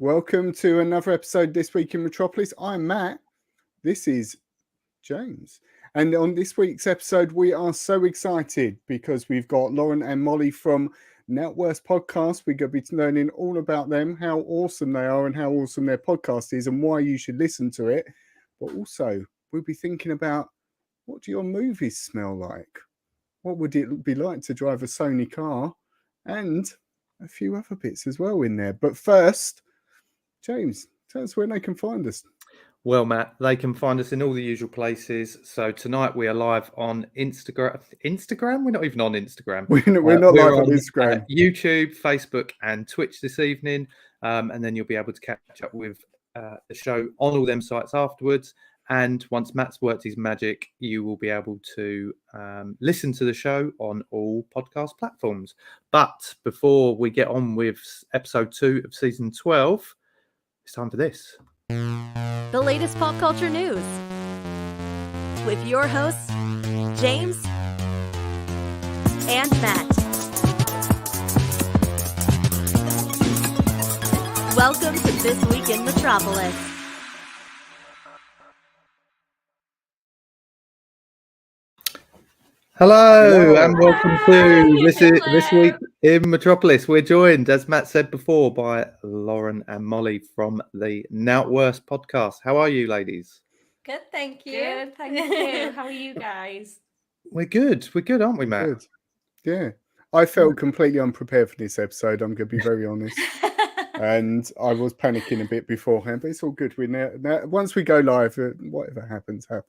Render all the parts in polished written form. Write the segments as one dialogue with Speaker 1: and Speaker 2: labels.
Speaker 1: Welcome to another episode this week in Metropolis. I'm Matt. This is James. And on this week's episode, we are so excited because we've got Lauren and Mollie from Nowt Worse podcast. We're going to be learning all about them, how awesome they are and how awesome their podcast is and why you should listen to it. But also, we'll be thinking about, what do your movies smell like? What would it be like to drive a Sony car? And a few other bits as well in there. But first, James, tell us where they can find us.
Speaker 2: Well, Matt, they can find us in all the usual places. So tonight we are live on Instagram. Instagram? We're not even on Instagram.
Speaker 1: We're not live on Instagram.
Speaker 2: YouTube, Facebook, and Twitch this evening. And then you'll be able to catch up with the show on all them sites afterwards. And once Matt's worked his magic, you will be able to listen to the show on all podcast platforms. But before we get on with episode 2 of season 12, it's time for this.
Speaker 3: The latest pop culture news with your hosts, James and Matt. Welcome to This Week in Metropolis.
Speaker 2: Hello and welcome to this week in Metropolis. We're joined, as Matt said before, by Lauren and Mollie from the Nowt Worse podcast. How are you, ladies?
Speaker 4: Good, thank you.
Speaker 5: Good, thank you. How are you guys?
Speaker 2: We're good, aren't we, Matt?
Speaker 1: Good. Yeah. I felt completely unprepared for this episode, I'm going to be very honest. And I was panicking a bit beforehand, but it's all good. We're now once we go live, whatever happens.
Speaker 5: Oh.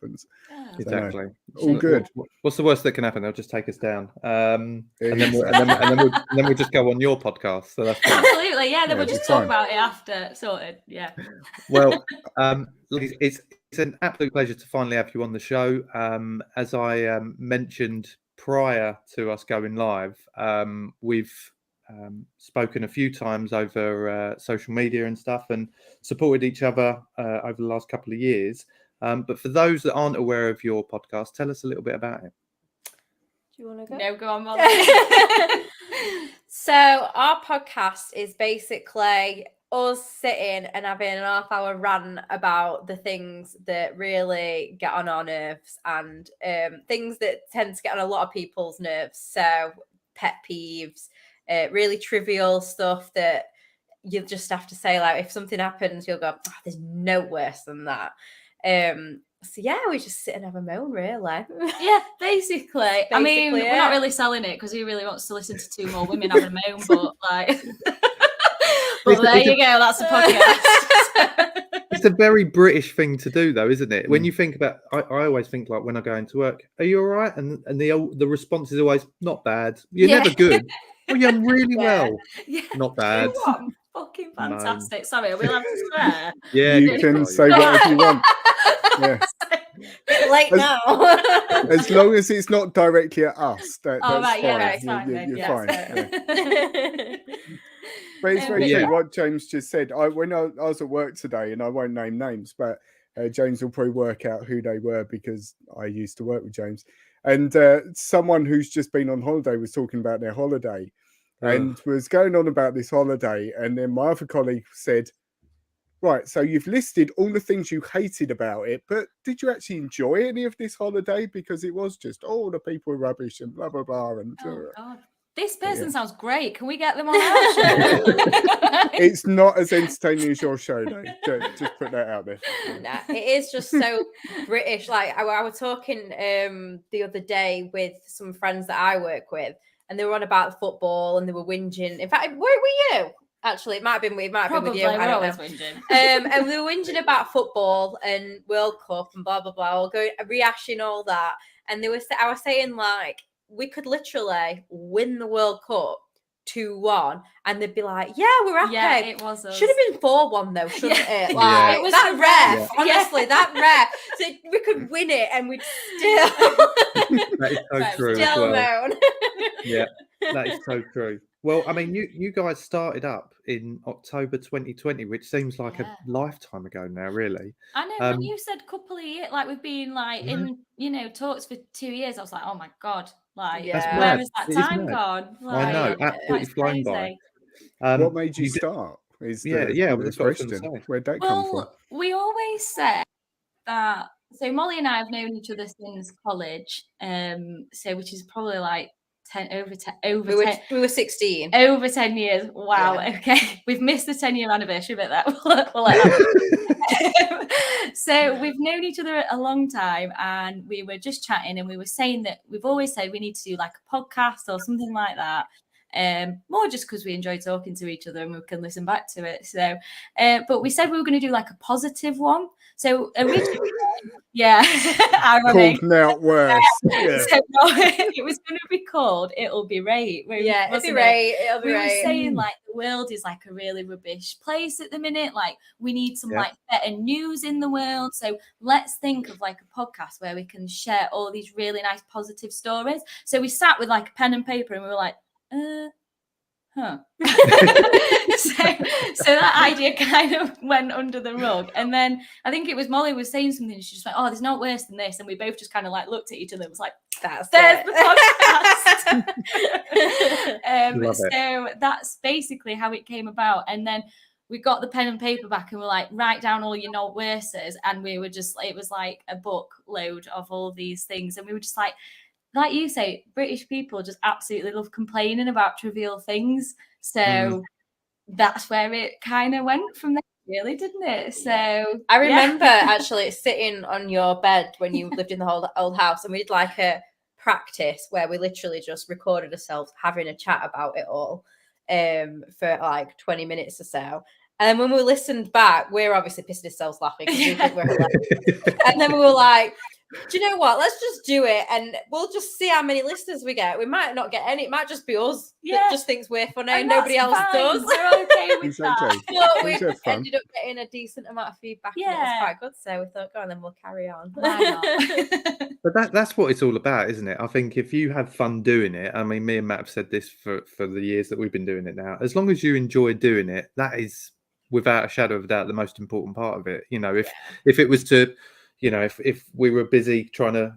Speaker 2: Exactly.
Speaker 1: All good.
Speaker 2: What's the worst that can happen? They'll just take us down, and then we'll just go on your podcast. So that's fine.
Speaker 5: Absolutely, yeah. Then we'll just talk about it after. Sorted. Yeah.
Speaker 2: Well, it's an absolute pleasure to finally have you on the show. As I mentioned prior to us going live, we've spoken a few times over social media and stuff and supported each other over the last couple of years. But for those that aren't aware of your podcast, tell us a little bit about it.
Speaker 4: Do you want to go?
Speaker 5: No, go on, Mollie.
Speaker 4: So our podcast is basically us sitting and having an half-hour rant about the things that really get on our nerves and things that tend to get on a lot of people's nerves. So pet peeves, really trivial stuff that you'll just have to say, like, if something happens, you'll go, oh, there's no worse than that. So yeah, we just sit and have a moan, really.
Speaker 5: Yeah, basically. I mean,
Speaker 4: yeah.
Speaker 5: We're not really selling it because he really wants to listen to 2 more women having a moan, but like, but there you go. That's a podcast.
Speaker 2: It's a very British thing to do, though, isn't it? When you think about, I always think, like, when I go into work, are you all right? And the response is always not bad. You're never good. Oh, you're really well.
Speaker 5: Yeah.
Speaker 2: Not bad.
Speaker 5: You know what? Fucking fantastic. Sorry, we'll have to swear.
Speaker 2: Yeah,
Speaker 1: you can say whatever you want. Yeah.
Speaker 4: Late now.
Speaker 1: As long as it's not directly at us, that's
Speaker 5: right,
Speaker 1: fine.
Speaker 5: yeah, it's fine.
Speaker 1: You're
Speaker 5: Yeah,
Speaker 1: fine. Yeah. But it's very true what James just said. When I was at work today, and I won't name names, but James will probably work out who they were because I used to work with James. And someone who's just been on holiday was talking about their holiday and was going on about this holiday. And then my other colleague said, right, so you've listed all the things you hated about it, but did you actually enjoy any of this holiday? Because it was just, the people are rubbish and blah, blah, blah. And
Speaker 5: God. This person sounds great. Can we get them on our show?
Speaker 1: It's not as entertaining as your show, though. Just put that out there.
Speaker 4: Nah, it is just so British. Like I was talking the other day with some friends that I work with, and they were on about football and they were whinging. In fact, where were you? Actually, it might have been with you. I don't know.
Speaker 5: Whinging.
Speaker 4: And we were whinging about football and World Cup and blah blah blah, all going rehashing all that. And I was saying, like, we could literally win the World Cup 2-1, and they'd be like, "Yeah, we're happy."
Speaker 5: Yeah, it was.
Speaker 4: Should have been 4-1 though, shouldn't it? Like,
Speaker 2: Yeah.
Speaker 5: It was
Speaker 4: that
Speaker 5: the
Speaker 4: ref. Honestly, that ref. So we could win it, and we'd still
Speaker 2: That is so true.
Speaker 4: still moan.
Speaker 2: Yeah, that is so true. Well, I mean, you guys started up in October 2020, which seems like a lifetime ago now, really.
Speaker 5: I know, when you said couple of years, like we've been like in, talks for 2 years, I was like, oh my God, like,
Speaker 4: Yeah.
Speaker 5: where has
Speaker 2: It
Speaker 5: that
Speaker 2: is
Speaker 5: time
Speaker 2: mad.
Speaker 5: gone?
Speaker 2: I know,
Speaker 5: Like,
Speaker 2: absolutely
Speaker 5: that's
Speaker 2: flown
Speaker 5: crazy.
Speaker 2: by.
Speaker 1: What made you start? Is
Speaker 2: Yeah,
Speaker 1: the,
Speaker 2: yeah,
Speaker 1: the
Speaker 2: that's what I was gonna
Speaker 1: question.
Speaker 2: say.
Speaker 1: Where'd that come from?
Speaker 5: Well, we always said that. So Molly and I have known each other since college. So which is probably like 10
Speaker 4: We were 16.
Speaker 5: over 10 years. Wow.
Speaker 4: Yeah.
Speaker 5: Okay, we've missed the 10-year anniversary, but that we'll let that. So we've known each other a long time, and we were just chatting, and we were saying that we've always said we need to do like a podcast or something like that. More just because we enjoy talking to each other and we can listen back to it. So, but we said we were going to do like a positive one. So originally, yeah, ironic.
Speaker 1: Called Nowt Worse. Yeah.
Speaker 5: So no, it was going to be called "It'll Be Right."
Speaker 4: Yeah, it'll be
Speaker 5: wasn't
Speaker 4: right. It'll be
Speaker 5: We were
Speaker 4: right.
Speaker 5: saying like the world is like a really rubbish place at the minute. Like we need some like better news in the world. So let's think of like a podcast where we can share all these really nice positive stories. So we sat with like a pen and paper and we were like, so that idea kind of went under the rug. And then I think it was Molly was saying something. She just went, "Oh, there's not worse than this." And we both just kind of like looked at each other and was like, there's the podcast. So that's basically how it came about. And then we got the pen and paper back and we're like, write down all your Nowt Worses. And we were just, it was like a book load of all these things. And we were just like you say, British people just absolutely love complaining about trivial things. So that's where it kind of went from there, really, didn't it? So
Speaker 4: I remember actually sitting on your bed when you lived in the old house, and we did like a practice where we literally just recorded ourselves having a chat about it all for like 20 minutes or so. And then when we listened back, we're obviously pissing ourselves laughing because we think we're hilarious. And then we were like, do you know what? Let's just do it, and we'll just see how many listeners we get. We might not get any. It might just be us that just thinks we're funny and nobody else does.
Speaker 5: We're okay with
Speaker 1: Exactly.
Speaker 4: But we ended up getting a decent amount of feedback, and it was quite good. So we thought, go on, then we'll carry on.
Speaker 5: Why not?
Speaker 2: But that's what it's all about, isn't it? I think if you have fun doing it, I mean, me and Matt have said this for the years that we've been doing it now. As long as you enjoy doing it, that is, without a shadow of a doubt, the most important part of it. You know, if it was to, you know, if we were busy trying to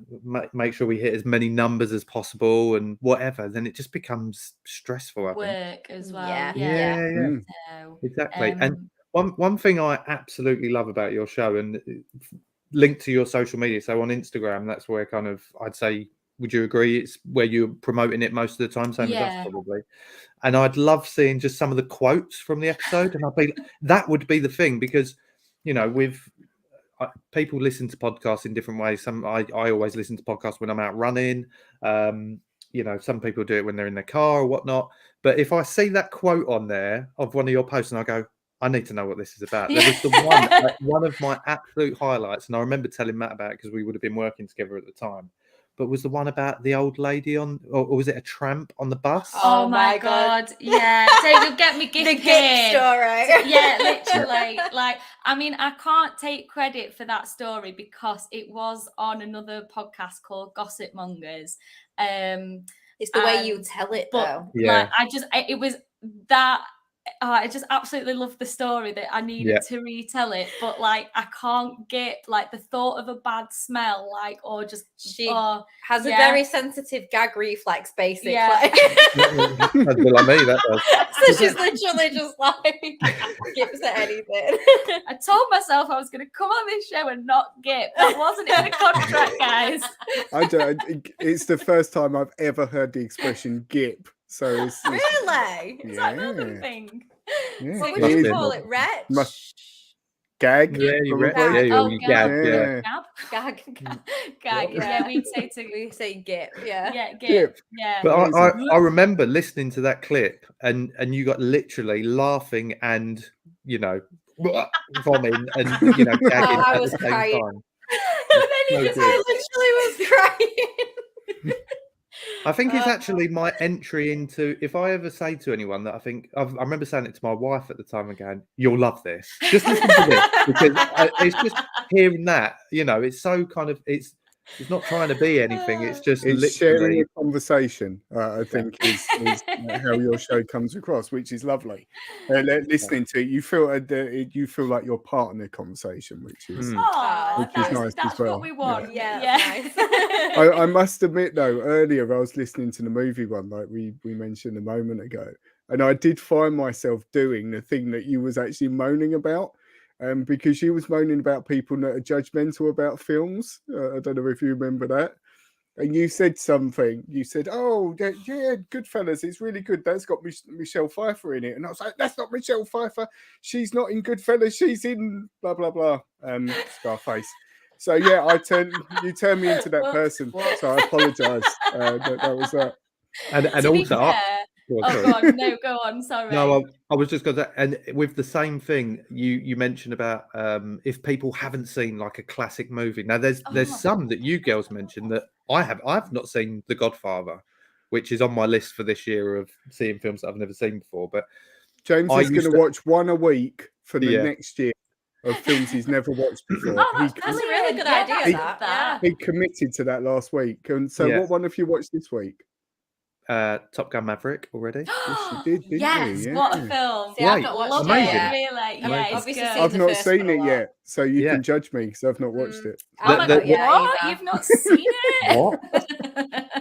Speaker 2: make sure we hit as many numbers as possible and whatever, then it just becomes stressful. I think.
Speaker 5: Work as well.
Speaker 2: Yeah.
Speaker 5: So,
Speaker 2: exactly. And one thing I absolutely love about your show, and linked to your social media, so on Instagram, that's where kind of, I'd say, would you agree, it's where you're promoting it most of the time, same as us probably. And I'd love seeing just some of the quotes from the episode, and that would be the thing, because, you know, with people listen to podcasts in different ways. I always listen to podcasts when I'm out running. You know, some people do it when they're in their car or whatnot. But if I see that quote on there of one of your posts and I go, I need to know what this is about. There was the one of my absolute highlights, and I remember telling Matt about it because we would have been working together at the time. But was the one about the old lady or was it a tramp on the bus?
Speaker 5: Oh my god, yeah. So you'll get me
Speaker 4: the Geek story.
Speaker 5: Yeah, literally. Like, I mean, I can't take credit for that story because it was on another podcast called Gossip Mongers.
Speaker 4: It's the way you tell it, though.
Speaker 5: Like, it was that. I just absolutely love the story that I needed to retell it, but like I can't get like the thought of a bad smell, like, or just
Speaker 4: she has a very sensitive gag reflex, basically.
Speaker 2: That's like me, that does.
Speaker 4: So she's literally just like skips at anything.
Speaker 5: I told myself I was going to come on this show and not gip. That wasn't in the contract, guys.
Speaker 1: It's the first time I've ever heard the expression "gip." So it's
Speaker 4: really?
Speaker 5: Is that another thing?
Speaker 1: Yeah.
Speaker 4: What would you call it? Retch?
Speaker 1: Gag?
Speaker 2: Yeah, you gag.
Speaker 5: Gag. Yeah, we'd
Speaker 4: say gip. Yeah,
Speaker 5: gip. Yeah.
Speaker 2: But I remember listening to that clip and you got literally laughing and, you know, vomiting and, you know, gagging
Speaker 4: I
Speaker 2: at
Speaker 4: was
Speaker 2: the same
Speaker 4: crying.
Speaker 2: time.
Speaker 4: And then I literally was crying.
Speaker 2: I think it's actually my entry into, if I ever say to anyone that I remember saying it to my wife at the time and going, you'll love this. Just listen to this. Because it's just hearing that, you know, it's so kind of, it's not trying to be anything. It's just
Speaker 1: it's
Speaker 2: literally
Speaker 1: sharing a conversation. I think is how your show comes across, which is lovely. Listening to it, you feel like you're part in the conversation, which is nice.
Speaker 5: That's
Speaker 1: as well.
Speaker 5: what we want.
Speaker 4: Yeah. Nice.
Speaker 1: I must admit though, earlier I was listening to the movie one, like we mentioned a moment ago, And I did find myself doing the thing that you was actually moaning about, because you was moaning about people that are judgmental about films. I don't know if you remember that. And you said something. You said, "Oh, yeah, Goodfellas, it's really good. That's got Michelle Pfeiffer in it." And I was like, "That's not Michelle Pfeiffer. She's not in Goodfellas. She's in blah blah blah." Scarface. So yeah, you turned me into that person. So I apologise. That was that.
Speaker 2: And
Speaker 5: To be
Speaker 2: also,
Speaker 5: fair-
Speaker 2: Go on,
Speaker 5: Oh,
Speaker 2: sorry.
Speaker 5: go on. No, go on. Sorry.
Speaker 2: No, I was just going to, and with the same thing you mentioned about if people haven't seen like a classic movie. Now, there's some that you girls mentioned that I've not seen The Godfather, which is on my list for this year of seeing films that I've never seen before. But
Speaker 1: James is going to watch one a week for the next year of films he's never watched before.
Speaker 4: Oh, that's a really good idea. That.
Speaker 1: He committed to that last week. And so, what one have you watched this week?
Speaker 2: Top Gun Maverick already.
Speaker 1: Yes, you did, didn't
Speaker 5: Yes,
Speaker 1: you?
Speaker 5: what a film.
Speaker 4: See, I've not watched
Speaker 2: Amazing.
Speaker 4: it yet.
Speaker 5: Really? Yeah, it's
Speaker 4: Obviously
Speaker 5: good.
Speaker 4: seen
Speaker 1: I've
Speaker 4: the
Speaker 1: not
Speaker 4: first
Speaker 1: seen
Speaker 4: one a
Speaker 1: it
Speaker 4: lot.
Speaker 1: yet, so you
Speaker 2: Yeah.
Speaker 1: can judge me because I've not watched it.
Speaker 4: I've not got yet
Speaker 5: What?
Speaker 4: either.
Speaker 5: You've not seen it?
Speaker 2: What?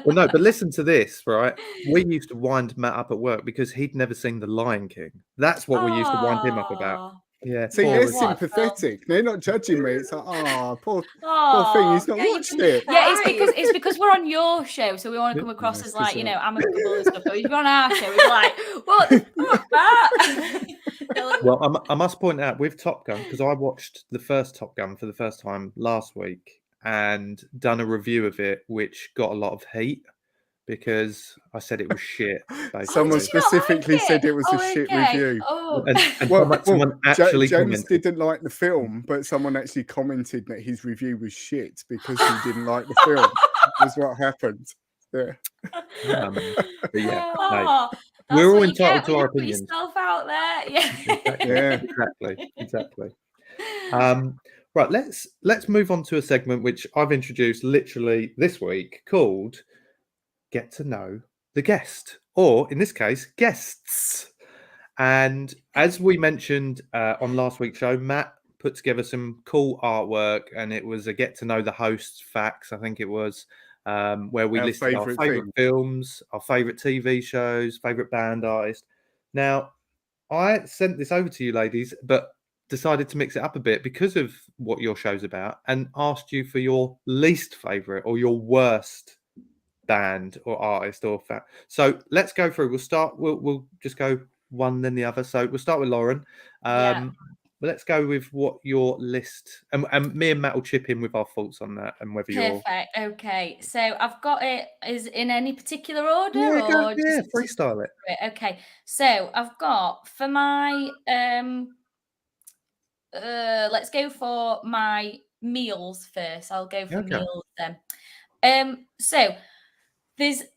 Speaker 2: Well, no, but listen to this, right? We used to wind Matt up at work because he'd never seen The Lion King. That's what we used to wind him up about.
Speaker 5: Aw.
Speaker 2: Yeah.
Speaker 1: See,
Speaker 2: poor
Speaker 1: they're
Speaker 2: Richard.
Speaker 5: What a
Speaker 1: sympathetic. They're not judging me. It's like, poor
Speaker 5: Aw.
Speaker 1: thing. He's not
Speaker 4: Yeah, you
Speaker 1: watched
Speaker 4: can
Speaker 1: it.
Speaker 5: Yeah, it's because we're on your show, so we want to come across
Speaker 1: Yeah,
Speaker 5: as
Speaker 1: it's
Speaker 5: like,
Speaker 1: just
Speaker 5: you know,
Speaker 1: like-
Speaker 5: amicable and stuff. But if you're on our show, we're like, what the fuck, that?
Speaker 2: Well, I must point out with Top Gun, because I watched the first Top Gun for the first time last week and done a review of it, which got a lot of heat because I said it was shit. Basically.
Speaker 1: Someone
Speaker 5: did you not
Speaker 1: specifically
Speaker 5: like
Speaker 1: said
Speaker 5: it?
Speaker 1: it was
Speaker 5: Oh,
Speaker 1: a shit
Speaker 5: okay.
Speaker 1: review.
Speaker 5: Oh.
Speaker 2: And
Speaker 1: Well,
Speaker 2: someone actually
Speaker 1: James
Speaker 2: commented.
Speaker 1: didn't like the film, but someone actually commented that his review was shit because he didn't like the film. That's what happened. Yeah.
Speaker 2: But yeah,
Speaker 5: Oh,
Speaker 2: no.
Speaker 5: that's
Speaker 2: We're all
Speaker 5: what you
Speaker 2: entitled
Speaker 5: get
Speaker 2: to
Speaker 5: when
Speaker 2: our
Speaker 5: you put
Speaker 2: opinions.
Speaker 5: yourself out there. Yeah.
Speaker 1: Yeah.
Speaker 2: Exactly. Right, let's move on to a segment which I've introduced literally this week called Get to Know the Guest, or in this case, guests. And as we mentioned on last week's show, Matt put together some cool artwork, and it was a get to know the hosts facts, I think it was, where we
Speaker 1: Our
Speaker 2: listed our
Speaker 1: favourite
Speaker 2: favorite
Speaker 1: thing.
Speaker 2: films, our favorite TV shows, favorite band artists. Now, I sent this over to you ladies, but decided to mix it up a bit because of what your show's about, and asked you for your least favorite or your worst band or artist or fact. So let's go through. We'll just go one then the other. So we'll start with Lauren.
Speaker 5: Yeah.
Speaker 2: But let's go with what your list, and me and Matt will chip in with our thoughts on that and whether you're
Speaker 5: Perfect. Okay. So I've got it. Is in any particular order
Speaker 2: yeah,
Speaker 5: or
Speaker 2: yeah,
Speaker 5: just
Speaker 2: freestyle it.
Speaker 5: Okay. So I've got for my let's go for my meals first. I'll go for
Speaker 2: Okay.
Speaker 5: meals then. So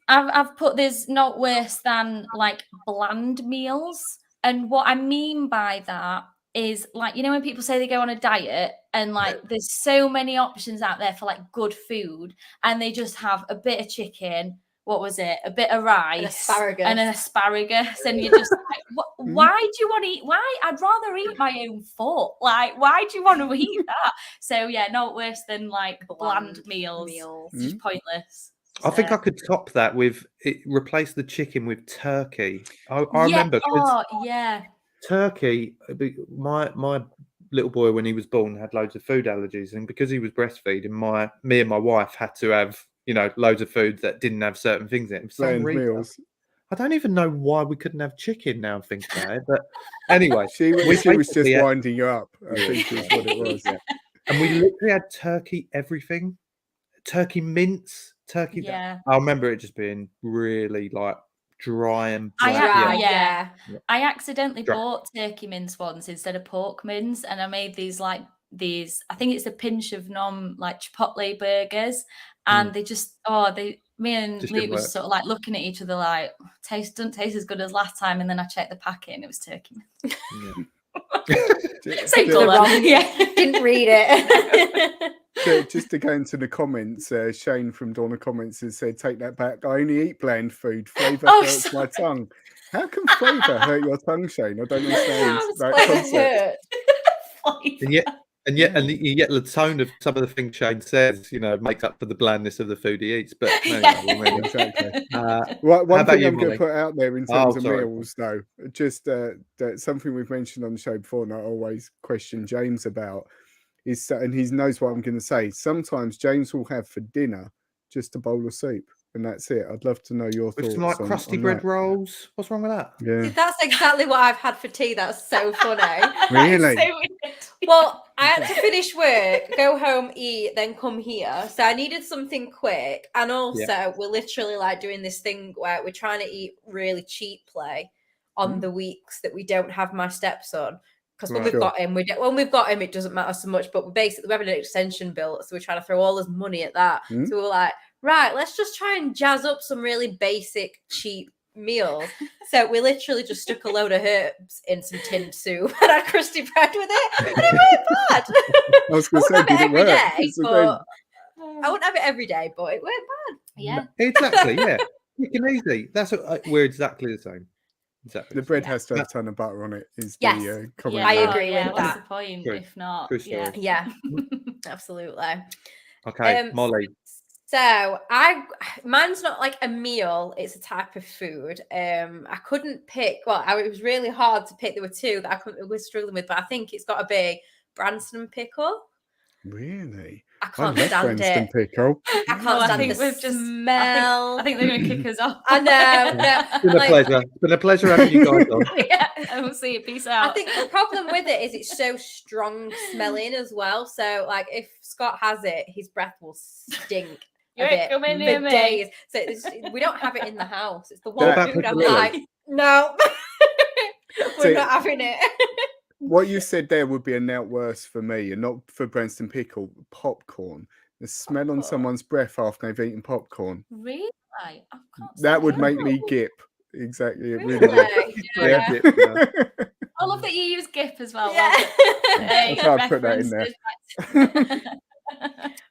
Speaker 5: I've put there's not worse than like bland meals. And what I mean by that is like, you know, when people say they go on a diet and like there's so many options out there for like good food and they just have a bit of chicken, what was it? A bit of rice and an asparagus. And you're just like, why do you want to eat? Why? I'd rather eat my own foot. Like, why do you want to eat that? So yeah, not worse than like bland meals. It's just pointless.
Speaker 2: I think I could top that with replace the chicken with turkey. I
Speaker 5: Yeah.
Speaker 2: remember turkey. My little boy, when he was born, had loads of food allergies, and because he was breastfeeding, me and my wife had to have loads of food that didn't have certain things in it. For some
Speaker 1: Bland
Speaker 2: reason,
Speaker 1: meals.
Speaker 2: I don't even know why we couldn't have chicken now. I think about it, but anyway,
Speaker 1: She was just
Speaker 2: basically had-
Speaker 1: winding you up. I think is what it was.
Speaker 2: and we literally had turkey everything, turkey mince, turkey.
Speaker 5: Yeah.
Speaker 2: I remember it just being really like dry and
Speaker 5: I
Speaker 2: black.
Speaker 5: yeah. I accidentally
Speaker 2: Dry.
Speaker 5: bought turkey mince once instead of pork mince, and I made these I think it's a pinch of nom like Chipotle burgers, and they just me and
Speaker 2: Just
Speaker 5: Luke
Speaker 2: didn't
Speaker 5: was
Speaker 2: work.
Speaker 5: sort of like looking at each other like doesn't taste as good as last time, and then I checked the packet and it was turkey mince. Same colour. Yeah.
Speaker 4: Didn't read it.
Speaker 1: Just to go into the comments, Shane from Donna Comments has said, "Take that back. I only eat bland food. Flavour hurts my tongue." How can flavour hurt your tongue, Shane? I don't understand that concept.
Speaker 2: And And yet the tone of some of the things Shane says, makes up for the blandness of the food he eats. But anyway,
Speaker 1: Exactly.
Speaker 2: how
Speaker 1: One
Speaker 2: about
Speaker 1: thing
Speaker 2: you,
Speaker 1: I'm going
Speaker 2: Molly?
Speaker 1: to put out there in terms of
Speaker 2: sorry.
Speaker 1: meals, though, just that something we've mentioned on the show before, and I always question James about, is, and he knows what I'm going to say. Sometimes James will have for dinner just a bowl of soup, and that's it. I'd love to know your
Speaker 2: With
Speaker 1: thoughts
Speaker 2: some like
Speaker 1: on
Speaker 2: crusty
Speaker 1: on
Speaker 2: bread
Speaker 1: that.
Speaker 2: rolls. What's wrong with that?
Speaker 1: Yeah,
Speaker 4: That's exactly what I've had for tea. That's so funny.
Speaker 1: really.
Speaker 5: So weird.
Speaker 4: Well, I had to finish work, go home, eat, then come here. So I needed something quick. And also, we're literally like doing this thing where we're trying to eat really cheaply on the weeks that we don't have my stepson. Because when we've got him, it doesn't matter so much. But we're having an extension built, so we're trying to throw all this money at that. So we're like, right, let's just try and jazz up some really basic, cheap meals. So we literally just stuck a load of herbs in some tinned soup and had crusty bread with it, and it weren't bad.
Speaker 1: I was going to say, did it work?
Speaker 4: I wouldn't have it every day, but it weren't bad.
Speaker 5: Yeah.
Speaker 2: Exactly. Yeah. You can easy. That's what we're exactly the same. Exactly.
Speaker 1: The bread has to have a ton of butter on it. Is
Speaker 4: Yes.
Speaker 1: the comment?
Speaker 4: I agree with
Speaker 5: What's
Speaker 4: that.
Speaker 5: the point
Speaker 2: True.
Speaker 5: if not?
Speaker 2: True story.
Speaker 4: Yeah, absolutely.
Speaker 2: Okay, Molly.
Speaker 4: So mine's not like a meal, it's a type of food. I couldn't pick, it was really hard to pick. There were two that I was struggling with, but I think it's got to be Branston pickle.
Speaker 1: Really?
Speaker 4: I can't
Speaker 1: love
Speaker 4: stand
Speaker 1: Branston
Speaker 4: it.
Speaker 1: pickle.
Speaker 4: I can't
Speaker 5: I
Speaker 4: stand
Speaker 5: think
Speaker 4: the
Speaker 5: we've just
Speaker 4: smell.
Speaker 5: I think they're going to kick us off.
Speaker 4: I know.
Speaker 2: It's been a pleasure. It's been a pleasure having you guys on.
Speaker 5: Yeah, I will see you. Peace out.
Speaker 4: I think the problem with it is it's so strong smelling as well. So, like, if Scott has it, his breath will stink.
Speaker 5: You ain't coming near me.
Speaker 4: Days. So we don't have it in the house. It's the
Speaker 2: What
Speaker 4: one
Speaker 2: about
Speaker 4: food I'm
Speaker 2: piccalilli?
Speaker 4: like, no, we're not having it.
Speaker 1: What you said there would be a Nowt Worse for me, and not for Branston pickle. Popcorn. The smell on someone's breath after they've eaten popcorn.
Speaker 5: Really? I can't
Speaker 1: That would
Speaker 5: say.
Speaker 1: make me gip. Exactly. It really
Speaker 4: Really?
Speaker 1: would.
Speaker 4: Yeah.
Speaker 1: Yeah.
Speaker 5: I love that you use GIF as well.
Speaker 4: Yeah.
Speaker 1: I thought I'd put that in there.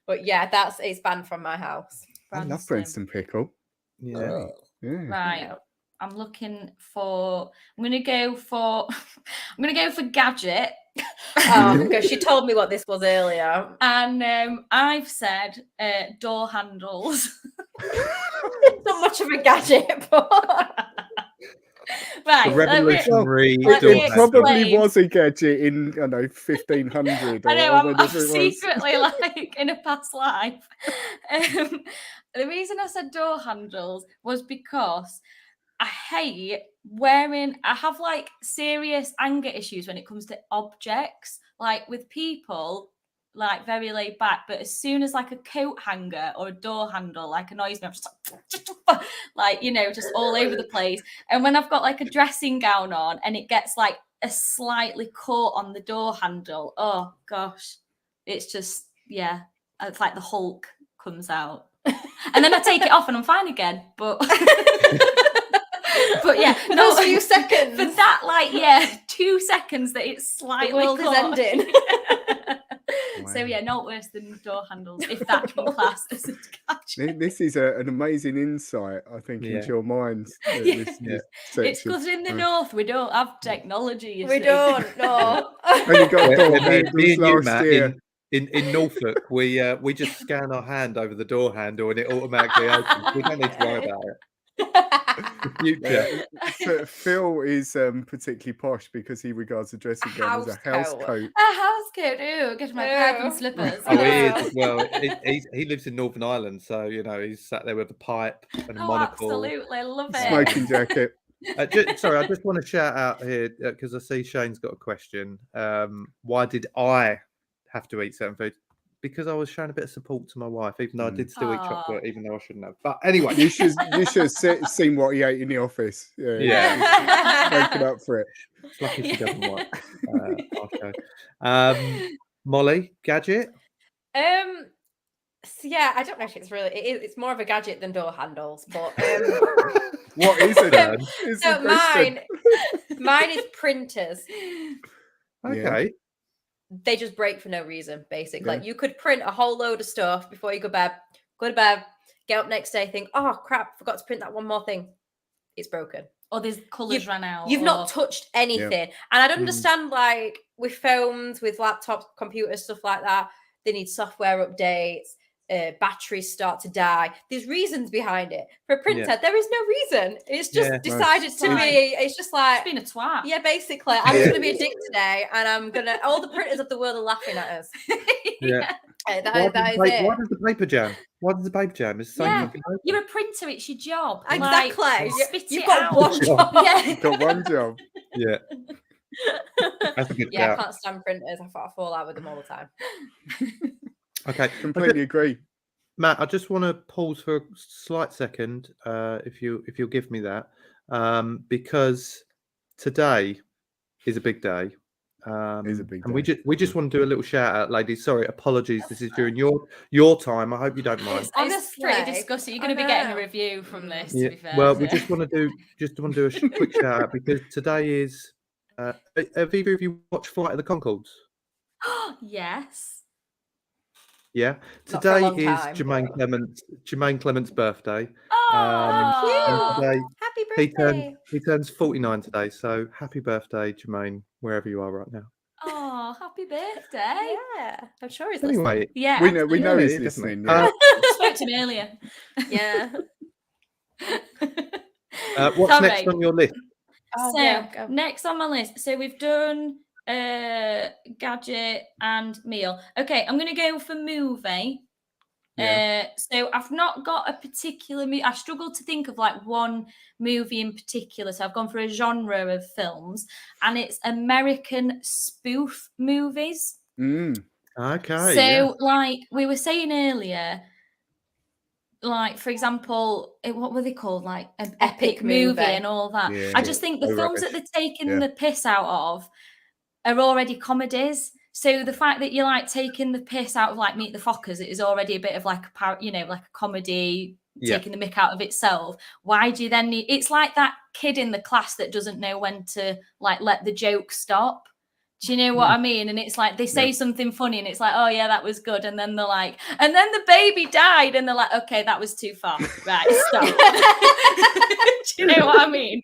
Speaker 4: But yeah, it's banned from my house.
Speaker 1: I love Branston pickle.
Speaker 2: Yeah.
Speaker 1: Yeah.
Speaker 5: Right.
Speaker 4: Yeah.
Speaker 5: I'm looking for. I'm gonna go for gadget.
Speaker 4: Because she told me what this was earlier.
Speaker 5: And I've said door handles.
Speaker 4: Not much of a gadget, but
Speaker 5: Right.
Speaker 2: The revolutionary
Speaker 5: let
Speaker 2: door
Speaker 5: me
Speaker 1: It
Speaker 2: handle.
Speaker 1: probably
Speaker 5: explain.
Speaker 1: was a gadget in 1500.
Speaker 5: I know,
Speaker 1: or
Speaker 5: I'm
Speaker 1: whatever it was.
Speaker 5: secretly like in a past life. The reason I said door handles was because I hate I have like serious anger issues when it comes to objects, like with people, like very laid back, but as soon as like a coat hanger or a door handle like annoys me, I'm just like just all over the place. And when I've got like a dressing gown on and it gets like a slightly caught on the door handle, oh gosh, it's just it's like the Hulk comes out. And then I take it off and I'm fine again, but but yeah,
Speaker 4: for those few seconds.
Speaker 5: For that 2 seconds that it's slightly
Speaker 4: The world
Speaker 5: caught.
Speaker 4: is ending.
Speaker 5: So yeah, not worse than door handles, if that can class as a gadget.
Speaker 1: This is an amazing insight, I think, into your minds. This
Speaker 5: It's because in the north we don't have technology.
Speaker 4: We don't. No.
Speaker 1: Only got door
Speaker 2: Me and you,
Speaker 1: handles
Speaker 2: Matt,
Speaker 1: last year.
Speaker 2: in Norfolk, we just scan our hand over the door handle and it automatically opens. We don't need to worry about it. The future.
Speaker 1: Phil is particularly posh because he regards the dressing gown as a house coat.
Speaker 5: A house coat, ooh, get my pipe and slippers.
Speaker 2: Oh, he is as well. He lives in Northern Ireland, so he's sat there with a pipe and a monocle.
Speaker 5: Absolutely, I love it.
Speaker 1: Smoking jacket.
Speaker 2: I just want to shout out here because I see Shane's got a question. Why did I have to eat certain foods? Because I was showing a bit of support to my wife, even though I did still eat chocolate, even though I shouldn't have. But anyway,
Speaker 1: you should have seen what he ate in the office. Yeah. Making up for it.
Speaker 2: It's lucky she doesn't watch our show. Molly, gadget.
Speaker 4: So yeah, I don't know if it's more of a gadget than door handles, but
Speaker 1: what is it?
Speaker 4: So mine is printers.
Speaker 2: Okay.
Speaker 4: They just break for no reason, basically. Like you could print a whole load of stuff before you go to bed, get up next day, think, oh crap, forgot to print that one more thing. It's broken.
Speaker 5: or there's colours ran out.
Speaker 4: You've
Speaker 5: or...
Speaker 4: not touched anything. And I'd understand like with phones, with laptops, computers, stuff like that, they need software updates, batteries start to die. There's reasons behind it. For a printer, there is no reason. It's just decided to be, it's just like,
Speaker 5: it's been a twat.
Speaker 4: Yeah, basically. I'm just going to be a dick today, and I'm going to, all the printers of the world are laughing at us.
Speaker 2: Yeah.
Speaker 4: That is it.
Speaker 2: Why does the paper jam? Why does the paper jam? It's so fucking open.
Speaker 5: You're a printer, it's your job.
Speaker 4: Exactly.
Speaker 5: Like, spit
Speaker 4: You've
Speaker 5: it
Speaker 4: got
Speaker 5: out.
Speaker 4: one job.
Speaker 5: Yeah.
Speaker 1: You've got one job.
Speaker 2: Yeah. That's a good
Speaker 4: Yeah,
Speaker 2: shout.
Speaker 4: I can't stand printers. I fall out with them all the time.
Speaker 2: Okay.
Speaker 1: Completely agree.
Speaker 2: Matt, I just want to pause for a slight second, if you'll give me that, because today is a big day.
Speaker 1: Is a big
Speaker 2: and
Speaker 1: day.
Speaker 2: we just want to do a little shout out, ladies. Sorry, apologies. This is during your time. I hope you don't mind.
Speaker 5: It's pretty disgusting. You're going to be getting a review from this. To be fair,
Speaker 2: well, we just want to do a quick shout out because today is. Have either of you watched Flight of the Conchords?
Speaker 5: Yes.
Speaker 2: Yeah,
Speaker 4: Not for a
Speaker 2: today
Speaker 4: long
Speaker 2: is
Speaker 4: time,
Speaker 2: Jermaine Clement's birthday.
Speaker 5: Oh,
Speaker 2: and today
Speaker 4: Happy birthday.
Speaker 2: he turns 49 today. So happy birthday, Jermaine, wherever you are right now.
Speaker 5: oh, happy birthday.
Speaker 4: Yeah, I'm sure he's listening.
Speaker 2: Anyway,
Speaker 5: Yeah,
Speaker 1: We know
Speaker 2: Yeah,
Speaker 1: he's
Speaker 2: definitely.
Speaker 1: listening. Yeah.
Speaker 5: spoke to him earlier.
Speaker 4: Yeah.
Speaker 2: what's
Speaker 5: Sorry.
Speaker 2: next on your list?
Speaker 5: So next on my list, so we've done gadget and meal. Okay, I'm gonna go for movie. So I've not got a particular I struggled to think of like one movie in particular, so I've gone for a genre of films, and it's American spoof movies.
Speaker 2: Okay.
Speaker 5: So like we were saying earlier, like for example, what were they called, like an epic movie and all that.
Speaker 1: Yeah,
Speaker 5: I just think the films that they're taking the piss out of are already comedies. So the fact that you're like taking the piss out of like Meet the Fockers, it is already a bit of like like a comedy, taking the mick out of itself. Why do you then need? It's like that kid in the class that doesn't know when to like let the joke stop. Do you know what I mean? And it's like they say something funny and it's like, oh yeah, that was good. And then they're like, and then the baby died. And they're like, okay, that was too far. Right, stop. Do you know what I mean?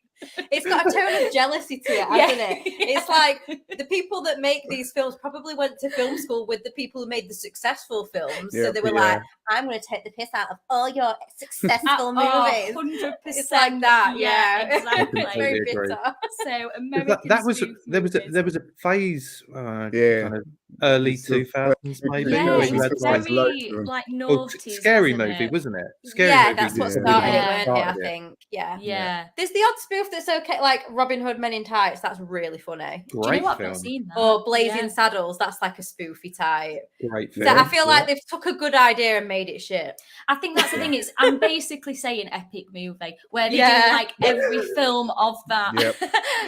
Speaker 4: It's got a tone of jealousy to it, hasn't it? It's like the people that make these films probably went to film school with the people who made the successful films. So they were like, I'm going to take the piss out of all your successful movies.
Speaker 5: 100%.
Speaker 4: It's like that, yeah.
Speaker 5: Exactly.
Speaker 4: It's very bitter.
Speaker 5: So American
Speaker 2: That was
Speaker 5: spoof
Speaker 2: there was a phase,
Speaker 1: Yeah.
Speaker 2: kind of early 2000s maybe.
Speaker 5: Yeah,
Speaker 2: where
Speaker 5: it
Speaker 2: you
Speaker 5: was
Speaker 2: had
Speaker 1: loads
Speaker 5: very
Speaker 1: of them.
Speaker 5: like
Speaker 2: well,
Speaker 5: naughty.
Speaker 2: Scary Movie, wasn't it? Scary
Speaker 4: Yeah,
Speaker 2: Movie
Speaker 4: that's what
Speaker 2: was
Speaker 4: started
Speaker 2: the
Speaker 4: it,
Speaker 2: one that
Speaker 4: weren't they? I
Speaker 2: started it.
Speaker 4: think. Yeah.
Speaker 5: Yeah.
Speaker 4: There's the odd spoof that's okay, like Robin Hood Men in Tights. That's really funny.
Speaker 5: Do you
Speaker 2: Great
Speaker 5: know what? I've
Speaker 2: film.
Speaker 5: not seen that.
Speaker 4: Or Blazing Saddles. That's like a spoofy type.
Speaker 2: Great
Speaker 4: So
Speaker 2: film.
Speaker 4: I feel like they've took a good idea and made it shit.
Speaker 5: I think that's the thing. I'm basically saying epic movie where they do like every film of that.
Speaker 1: Yep.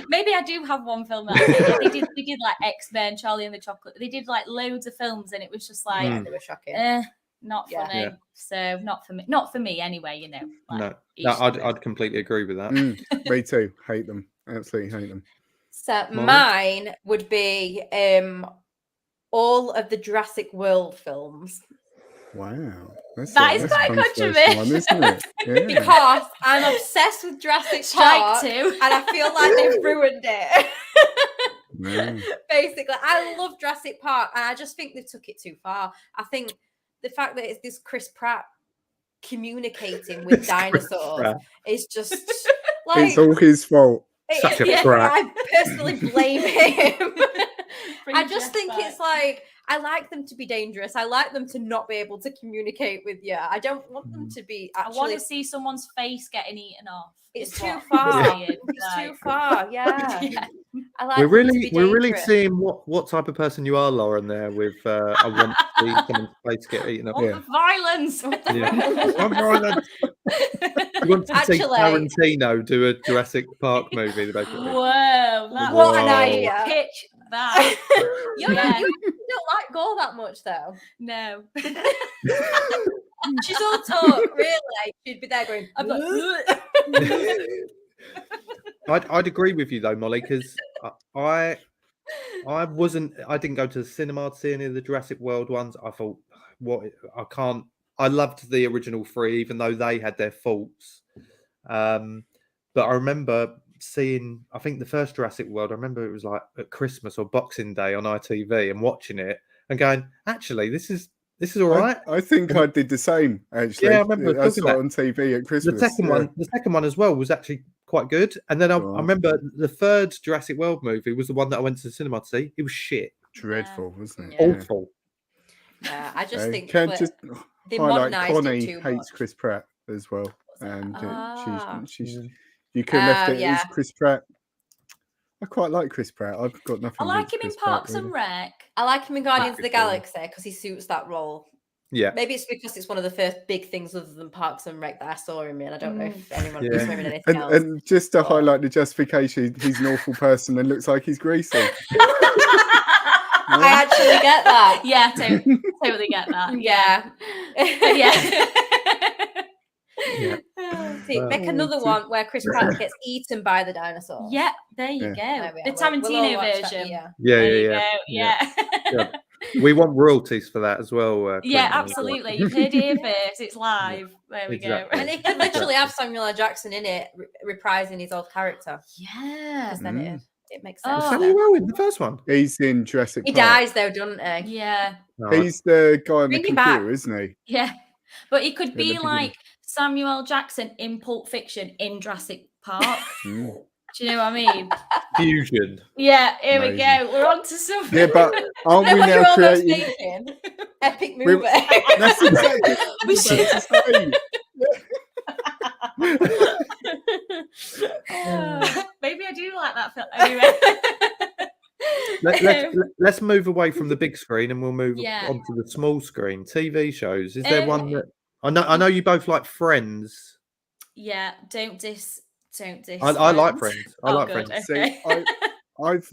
Speaker 5: Maybe I do have one film that I think. They did like X-Men, Charlie and the Chocolate. They did like loads of films, and it was just like
Speaker 4: They were shocking.
Speaker 5: not
Speaker 4: Yeah.
Speaker 5: funny.
Speaker 2: Yeah.
Speaker 5: So not for me anyway. You know. Like,
Speaker 2: No, I'd completely agree with that.
Speaker 1: Me too. Hate them. Absolutely hate them.
Speaker 4: So
Speaker 2: Molly?
Speaker 4: mine would be all of the Jurassic World films.
Speaker 1: Wow.
Speaker 5: That is quite
Speaker 1: controversial one, isn't it? Yeah.
Speaker 4: Because I'm obsessed with Jurassic
Speaker 5: Strike
Speaker 4: Park,
Speaker 5: 2.
Speaker 4: and I feel like they've ruined it.
Speaker 1: Yeah.
Speaker 4: Basically, I love Jurassic Park, and I just think they took it too far. I think the fact that it's this Chris Pratt communicating with dinosaurs is just like
Speaker 1: It's all his fault.
Speaker 2: Such a crap.
Speaker 4: I personally blame him.
Speaker 5: Bring
Speaker 4: I just
Speaker 5: Jeff
Speaker 4: think
Speaker 5: back.
Speaker 4: it's like I like them to be dangerous. I like them to not be able to communicate with you. I don't want them to be
Speaker 5: I want
Speaker 4: actually.
Speaker 5: to see someone's face getting eaten off.
Speaker 4: It's
Speaker 5: is
Speaker 4: too
Speaker 5: what
Speaker 4: far.
Speaker 5: I'm saying.
Speaker 4: It's too
Speaker 5: Like,
Speaker 4: far. Yeah.
Speaker 5: yeah.
Speaker 4: I like
Speaker 2: We're
Speaker 4: them to
Speaker 2: really
Speaker 4: be
Speaker 2: we're really
Speaker 4: dangerous.
Speaker 2: seeing what type of person you are, Lauren. There with I want to see someone's face get eaten up.
Speaker 5: What the violence? What the
Speaker 2: Yeah. You want to see
Speaker 4: Actually-
Speaker 2: Tarantino do a Jurassic Park movie, basically.
Speaker 5: Whoa, that's
Speaker 4: What an
Speaker 2: Whoa.
Speaker 4: idea.
Speaker 5: pitch that.
Speaker 4: You
Speaker 5: Yeah.
Speaker 4: don't like gore that much, though.
Speaker 5: No.
Speaker 4: She's all talk, really. She'd be there going.
Speaker 5: I'm like,
Speaker 2: I'd agree with you though, Molly, because I didn't go to the cinema to see any of the Jurassic World ones. I thought, I loved the original three, even though they had their faults. But I remember seeing, I think the first Jurassic World, I remember it was like at Christmas or Boxing Day on ITV and watching it and going, actually, this is all right.
Speaker 1: I think I did the same, actually.
Speaker 2: Yeah, I remember
Speaker 1: I
Speaker 2: talking
Speaker 1: saw it
Speaker 2: about
Speaker 1: on TV at
Speaker 2: the
Speaker 1: Christmas.
Speaker 2: second one as well was actually quite good. And then I remember the third Jurassic World movie was the one that I went to the cinema to see. It was shit.
Speaker 1: Dreadful, wasn't it?
Speaker 4: Yeah.
Speaker 2: Awful.
Speaker 4: Yeah, I just think
Speaker 1: can
Speaker 4: that
Speaker 1: just
Speaker 4: they
Speaker 1: highlight
Speaker 4: modernised
Speaker 1: Connie
Speaker 4: it too
Speaker 1: hates
Speaker 4: much.
Speaker 1: Chris Pratt as well. And she's you could have left it as Chris Pratt. I quite like Chris Pratt. I've got nothing.
Speaker 5: I like
Speaker 1: against
Speaker 5: him in
Speaker 1: Chris Pratt,
Speaker 5: Parks and Rec.
Speaker 4: I like him in Guardians of the
Speaker 1: Good film.
Speaker 4: Galaxy because he suits that role.
Speaker 2: Yeah.
Speaker 4: Maybe it's because it's one of the first big things other than Parks and Rec that I saw him in. I don't know if anyone is in anything else.
Speaker 1: And just to highlight the justification, he's an awful person and looks like he's greasy.
Speaker 4: I actually get that.
Speaker 5: Yeah, totally get that.
Speaker 4: Yeah.
Speaker 2: Yeah.
Speaker 4: See, make another one where Chris Pratt gets eaten by the dinosaur.
Speaker 5: Yeah, there you go.
Speaker 4: There we
Speaker 5: The
Speaker 4: are.
Speaker 5: Tarantino
Speaker 4: We'll all watch that,
Speaker 5: version.
Speaker 4: yeah.
Speaker 5: There you
Speaker 2: Yeah.
Speaker 5: go. Yeah.
Speaker 2: We want royalties for that as well.
Speaker 5: Yeah,
Speaker 2: Clinton.
Speaker 5: absolutely. You've heard it here first. It's live. There we
Speaker 2: Exactly.
Speaker 5: go.
Speaker 4: And he could literally have Samuel L. Jackson in it, reprising his old character.
Speaker 5: Yeah.
Speaker 4: Because then it makes sense.
Speaker 5: Oh.
Speaker 2: Samuel in the first one.
Speaker 1: He's in Jurassic
Speaker 4: He
Speaker 1: Park.
Speaker 4: dies though, doesn't he?
Speaker 5: Yeah.
Speaker 1: He's the guy on the
Speaker 4: Bring him
Speaker 1: computer,
Speaker 4: back.
Speaker 1: isn't he?
Speaker 5: Yeah. But he could be
Speaker 1: the
Speaker 5: like Samuel L. Jackson in Pulp Fiction in Jurassic Park.
Speaker 1: Mm.
Speaker 5: Do you know what I mean?
Speaker 2: Fusion.
Speaker 5: Yeah, here we
Speaker 1: Amazing.
Speaker 5: go. We're on to something.
Speaker 1: Yeah, but aren't we
Speaker 4: What you're
Speaker 1: now
Speaker 4: almost
Speaker 1: creating?
Speaker 4: making? Epic movie.
Speaker 1: That's exactly what I
Speaker 5: We
Speaker 1: was about to say.
Speaker 5: Maybe I do like that film. Anyway.
Speaker 2: Let's move away from the big screen and we'll move
Speaker 5: Yeah.
Speaker 2: onto the small screen. TV shows. Is there one that I know you both like Friends.
Speaker 5: Yeah, don't diss.
Speaker 2: I like Friends. I like
Speaker 5: good,
Speaker 2: Friends.
Speaker 5: okay.
Speaker 1: See, I've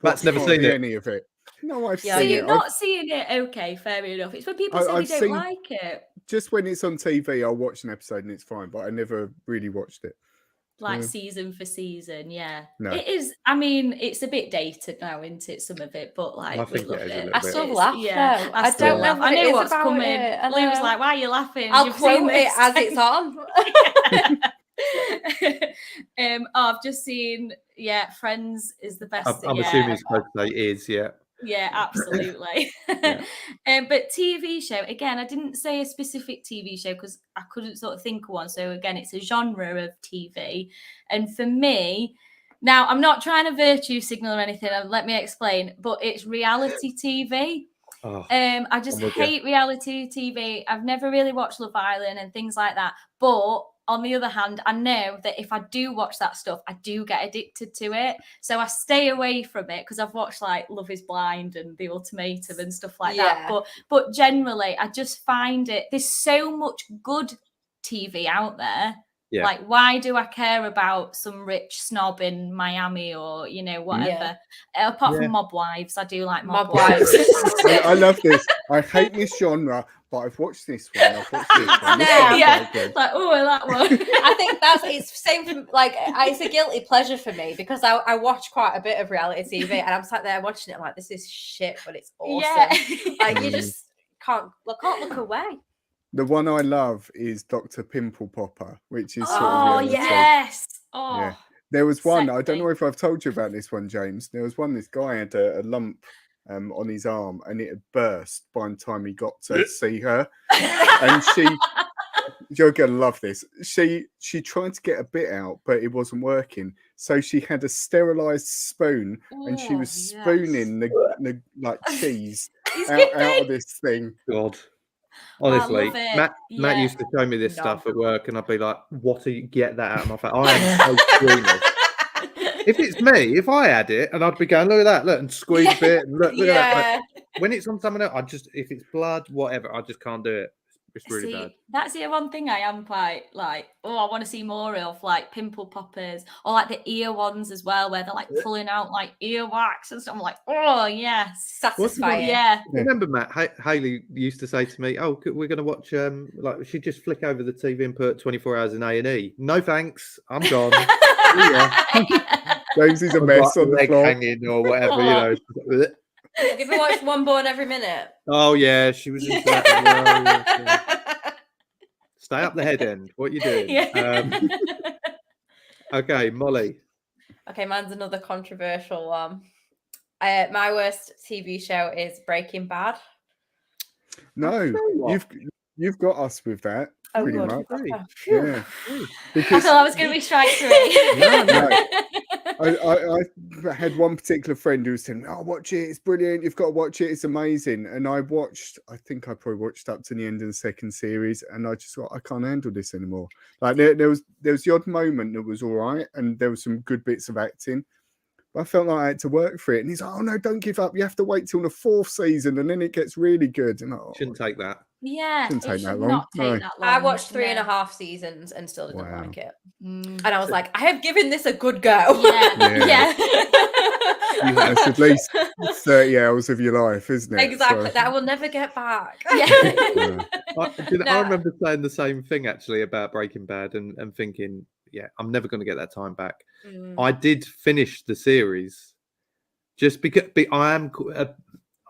Speaker 2: Matt's never
Speaker 1: hardly
Speaker 2: seen it.
Speaker 1: any of it. No, I've
Speaker 4: Yeah,
Speaker 5: So
Speaker 1: seen
Speaker 5: you're
Speaker 1: it.
Speaker 5: not seeing it? Okay, fair enough. It's when people say
Speaker 1: I've
Speaker 5: they don't
Speaker 1: seen-
Speaker 5: like it,
Speaker 1: Just when it's on TV, I'll watch an episode and it's fine. But I never really watched it.
Speaker 5: like season for season. Yeah,
Speaker 1: No.
Speaker 5: it is. I mean, it's a bit dated now, isn't it? Some of it, but like,
Speaker 2: I
Speaker 5: we
Speaker 2: think
Speaker 5: love
Speaker 2: it is a
Speaker 5: it.
Speaker 2: little
Speaker 4: I
Speaker 2: bit.
Speaker 4: still
Speaker 5: It's-
Speaker 4: laugh.
Speaker 5: Yeah,
Speaker 4: though. I
Speaker 5: still
Speaker 4: don't know
Speaker 5: laugh.
Speaker 4: what
Speaker 5: I
Speaker 4: it
Speaker 5: know
Speaker 4: is
Speaker 5: what's
Speaker 4: about
Speaker 5: coming.
Speaker 4: it. I
Speaker 5: Lee was
Speaker 4: know.
Speaker 5: like, "Why are you laughing?
Speaker 4: I'll
Speaker 5: You've seen
Speaker 4: quote it
Speaker 5: this."
Speaker 4: as it's on.
Speaker 5: I've just seen. Yeah, Friends is the best.
Speaker 2: I'm
Speaker 5: yeah.
Speaker 2: assuming it's supposed to say is, yeah.
Speaker 5: Yeah, absolutely.
Speaker 2: Yeah.
Speaker 5: But TV show, again, I didn't say a specific TV show because I couldn't sort of think of one. So again, it's a genre of TV. And for me, now I'm not trying to virtue signal or anything, let me explain, but it's reality TV.
Speaker 2: Oh,
Speaker 5: I just
Speaker 2: I'm with you.
Speaker 5: hate reality TV. I've never really watched Love Island and things like that. But on the other hand, I know that if I do watch that stuff, I do get addicted to it. So I stay away from it because I've watched like Love is Blind and The Ultimatum and stuff like that. But generally, I just find it, there's so much good TV out there.
Speaker 2: Yeah.
Speaker 5: Like, why do I care about some rich snob in Miami or, you know, whatever? Apart from Mob Wives, I do like Mob Wives.
Speaker 1: I love this. I hate this genre, but I've watched this one. I've watched this one. This
Speaker 4: No.
Speaker 1: one's
Speaker 5: Yeah,
Speaker 1: quite good.
Speaker 5: like, oh, that one.
Speaker 4: I think it's same for like it's a guilty pleasure for me because I watch quite a bit of reality TV and I'm sat there watching it. I'm like, this is shit, but it's awesome.
Speaker 5: Yeah.
Speaker 4: Like you just can't look away.
Speaker 1: The one I love is Dr. Pimple Popper, which is sort of
Speaker 5: Oh,
Speaker 1: reality.
Speaker 5: yes. Oh,
Speaker 1: Yeah. There was one, I don't
Speaker 5: Sexy.
Speaker 1: know if I've told you about this one, James. There was one, this guy had a lump on his arm and it had burst by the time he got to see her. And you're going to love this. She tried to get a bit out, but it wasn't working. So she had a sterilized spoon and she was spooning the like cheese out of this thing.
Speaker 2: God. Honestly,
Speaker 5: love it.
Speaker 2: Matt
Speaker 5: Yeah.
Speaker 2: used to show me this
Speaker 4: No.
Speaker 2: stuff at work, and I'd be like, "What do you get that out of my face?" I am so squeamish. If it's me, if I had it, and I'd be going, "Look at that, look," and squeeze a bit, and look at that. But when it's on someone else, if it's blood, whatever, I just can't do it. It's really bad.
Speaker 5: That's the one thing I am quite like, oh, I want to see more of, like pimple poppers or like the ear ones as well, where they're like pulling out like ear wax and stuff. I'm like, oh, yes.
Speaker 4: Satisfying.
Speaker 5: Yeah.
Speaker 2: Remember, Matt, Haley used to say to me, "Oh, we're going to watch." Like she'd just flick over the TV and put 24 Hours in A&E. No thanks, I'm gone.
Speaker 1: James is a mess on the
Speaker 2: Leg
Speaker 1: floor.
Speaker 2: hanging or whatever, you know.
Speaker 4: Have you ever watched One Born Every Minute?
Speaker 2: Oh yeah, she was into that as well. Yeah. Stay up the head end. What you doing?
Speaker 5: Yeah.
Speaker 2: Okay, Molly.
Speaker 4: Okay, mine's another controversial one. My worst TV show is Breaking Bad.
Speaker 1: No, you've got us with that.
Speaker 4: Oh,
Speaker 1: pretty
Speaker 4: good.
Speaker 1: much.
Speaker 4: Oh, phew.
Speaker 1: Yeah.
Speaker 5: I
Speaker 1: Because
Speaker 5: thought I was going to be strike three.
Speaker 1: I had one particular friend who was saying, "Oh, watch it! It's brilliant. You've got to watch it. It's amazing." And I think I probably watched up to the end of the second series, and I just thought, I can't handle this anymore. Like there was the odd moment that was all right, and there were some good bits of acting. But I felt like I had to work for it. And he's like, "Oh no, don't give up. You have to wait till the fourth season, and then it gets really good." And
Speaker 2: Shouldn't take that.
Speaker 5: Yeah,
Speaker 1: Shouldn't take
Speaker 5: it
Speaker 1: that
Speaker 5: should
Speaker 1: long.
Speaker 5: not take
Speaker 1: No.
Speaker 5: that long.
Speaker 4: I watched 3.5 seasons and still didn't
Speaker 1: Wow.
Speaker 4: like it.
Speaker 5: Mm.
Speaker 4: And I was like, I have given this a good go.
Speaker 5: Yeah.
Speaker 1: It's at least 30 hours of your life, isn't it?
Speaker 4: Exactly.
Speaker 1: So,
Speaker 4: That I will never get back.
Speaker 5: Yeah.
Speaker 2: I remember saying the same thing actually about Breaking Bad and thinking, yeah, I'm never going to get that time back. I did finish the series just because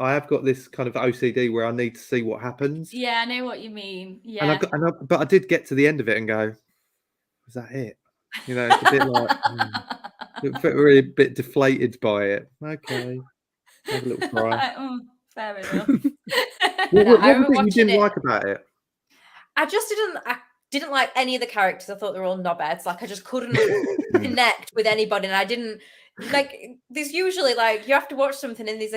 Speaker 2: I have got this kind of OCD where I need to see what happens.
Speaker 5: Yeah, I know what you mean. Yeah.
Speaker 2: But I did get to the end of it and go, was that it? You know, it's a bit like, really a bit deflated by it. Okay, have a little cry.
Speaker 5: Fair enough.
Speaker 2: What was it you
Speaker 4: watching
Speaker 2: didn't
Speaker 4: it.
Speaker 2: like about it?
Speaker 4: I didn't like any of the characters. I thought they were all knobheads. Like I just couldn't connect with anybody, and I didn't like. There's usually like you have to watch something, and there's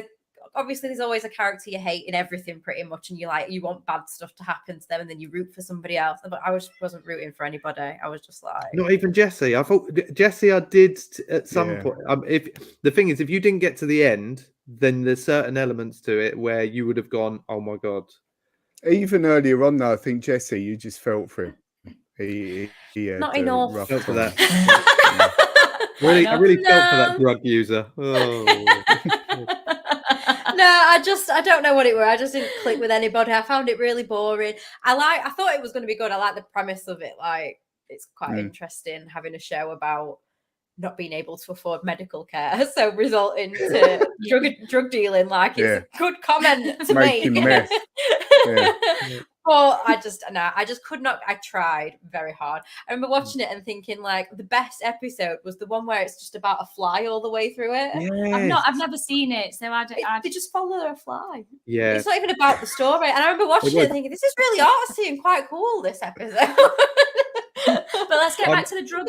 Speaker 4: always a character you hate in everything pretty much, and you want bad stuff to happen to them, and then you root for somebody else. But I wasn't rooting for anybody. I was just like,
Speaker 2: Not even Jesse. I thought Jesse I did at some point. If the thing is, if you didn't get to the end, then there's certain elements to it where you would have gone, oh my god.
Speaker 1: even earlier on, though, I think Jesse, you just felt for him. He had
Speaker 4: Not
Speaker 1: a
Speaker 4: enough.
Speaker 1: rough
Speaker 2: Felt for
Speaker 1: time.
Speaker 2: that. I really felt for that drug user. Oh.
Speaker 4: No, I don't know what it were. I just didn't click with anybody. I found it really boring. I thought it was going to be good. I like the premise of it. Like it's quite interesting having a show about not being able to afford medical care, so resulting to drug dealing. Like it's a good comment to
Speaker 1: Making
Speaker 4: make.
Speaker 1: meth.
Speaker 4: But I just could not. I tried very hard. I remember watching it and thinking like the best episode was the one where it's just about a fly all the way through it.
Speaker 2: Yes.
Speaker 5: I've never seen it, so
Speaker 4: They just follow a fly.
Speaker 2: Yeah.
Speaker 4: It's not even about the story. And I remember watching it and thinking, this is really artsy and quite cool, this episode.
Speaker 5: But let's get back to the drug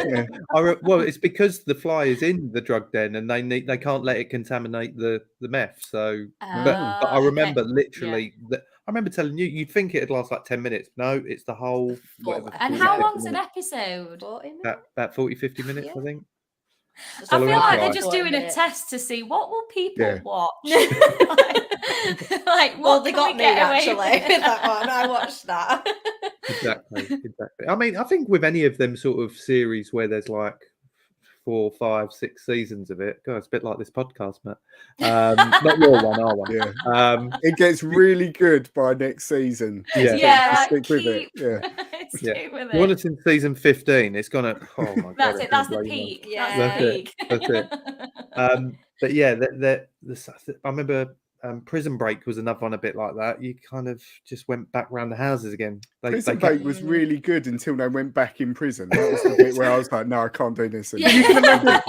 Speaker 5: den.
Speaker 2: Well, it's because the fly is in the drug den and they can't let it contaminate the meth. So, but I remember literally that. I remember telling you, you'd think it'd last like 10 minutes. No, it's the whole.
Speaker 5: And how long's an episode?
Speaker 2: About 40, 50 minutes, I think.
Speaker 5: I feel like they're just doing a test to see what will people watch.
Speaker 4: Well, they got me actually with that one. I watched that.
Speaker 2: Exactly. I mean, I think with any of them sort of series where there's like 4, 5, 6 seasons of it. God, it's a bit like this podcast, Matt. Not your one, our one.
Speaker 1: Yeah. It gets really good by next season.
Speaker 5: Yeah.
Speaker 1: Stick with it. Yeah.
Speaker 5: Stick with it.
Speaker 2: Well, it's in season 15. It's gonna. Oh my god.
Speaker 5: That's it. That's the peak.
Speaker 4: Yeah.
Speaker 2: That's it. But yeah, I remember. Prison Break was another one a bit like that. You kind of just went back around the houses again.
Speaker 1: Prison Break was really good until they went back in prison. That was the bit where I was like, no, I can't do this anymore.
Speaker 2: You can imagine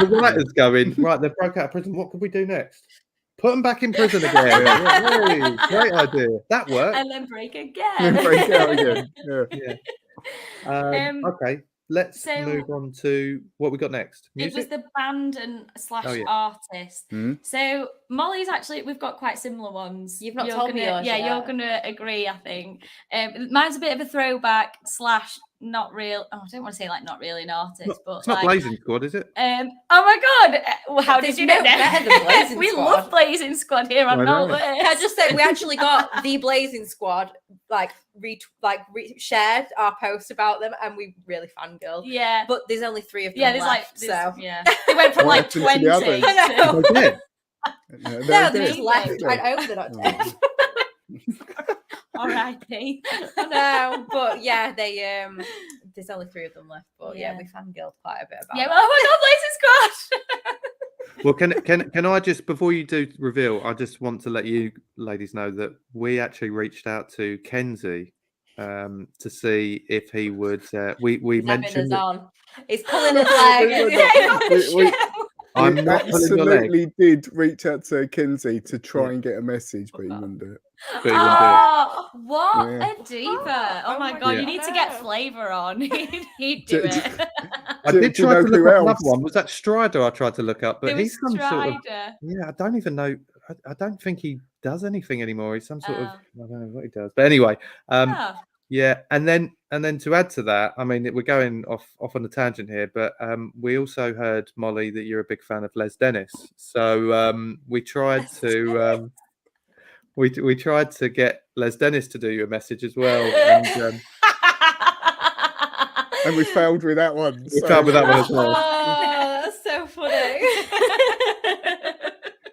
Speaker 2: the writers going, right, they broke out of prison. What could we do next? Put them back in prison again. Hey, great idea. That worked.
Speaker 5: And then break again.
Speaker 1: Break out again.
Speaker 2: Yeah. Okay. Let's move on to what we got next. Music?
Speaker 5: It was the band and / artist. So Mollie's actually, we've got quite similar ones.
Speaker 4: You've not told me yours.
Speaker 5: Yeah, you're going to agree, I think. Mine's a bit of a throwback / not real. Oh, I don't want to say like not really an artist, but
Speaker 2: it's not Blazing Squad, is it?
Speaker 5: Oh my god! How did you know
Speaker 4: better than Blazing
Speaker 5: We
Speaker 4: Squad.
Speaker 5: love Blazing Squad here on Nowt Worse.
Speaker 4: I just said we actually got the Blazing Squad shared our post about them, and we really fangirled.
Speaker 5: Yeah,
Speaker 4: but there's only 3 of them.
Speaker 5: Yeah, there's
Speaker 4: left,
Speaker 5: they went from like 20.
Speaker 4: I know.
Speaker 1: No,
Speaker 4: they're just left. I hope they're not dead.
Speaker 5: R.I.P.
Speaker 4: No, but yeah, they there's only 3 of them left. But yeah, we fangirled quite a bit about.
Speaker 5: Yeah, oh my god, Blazing Squad.
Speaker 2: Well, can I just, before you do reveal, I just want to let you ladies know that we actually reached out to Kenzie to see if he would. We
Speaker 4: He's having
Speaker 2: mentioned
Speaker 4: us
Speaker 2: that
Speaker 4: on. He's pulling his leg.
Speaker 2: I'm not pulling your leg.
Speaker 1: absolutely did reach out to Kinsey to try
Speaker 2: Yeah.
Speaker 1: and get a message, but he wouldn't do it.
Speaker 2: But he wouldn't do it.
Speaker 5: Oh, what
Speaker 1: Yeah.
Speaker 5: a diva! Oh my god,
Speaker 2: Yeah.
Speaker 5: you need to get Flavour on. He'd do it.
Speaker 2: I
Speaker 1: Do
Speaker 2: did
Speaker 1: you
Speaker 2: try
Speaker 1: know
Speaker 2: to look
Speaker 1: who
Speaker 2: up another
Speaker 1: else?
Speaker 2: one. Was that Strider? I tried to look up, but
Speaker 5: It was
Speaker 2: he's some sort of.
Speaker 5: Strider.
Speaker 2: Yeah, I don't even know. I don't think he does anything anymore. He's some sort of.
Speaker 5: Oh.
Speaker 2: I don't know what he does. But anyway,
Speaker 5: Oh.
Speaker 2: yeah, and then to add to that, I mean, we're going off on a tangent here, but we also heard, Molly, that you're a big fan of Les Dennis. So we tried to we tried to get Les Dennis to do you a message as well,
Speaker 1: And we failed with that one.
Speaker 2: we failed with that one as well.
Speaker 4: Oh, that's so funny.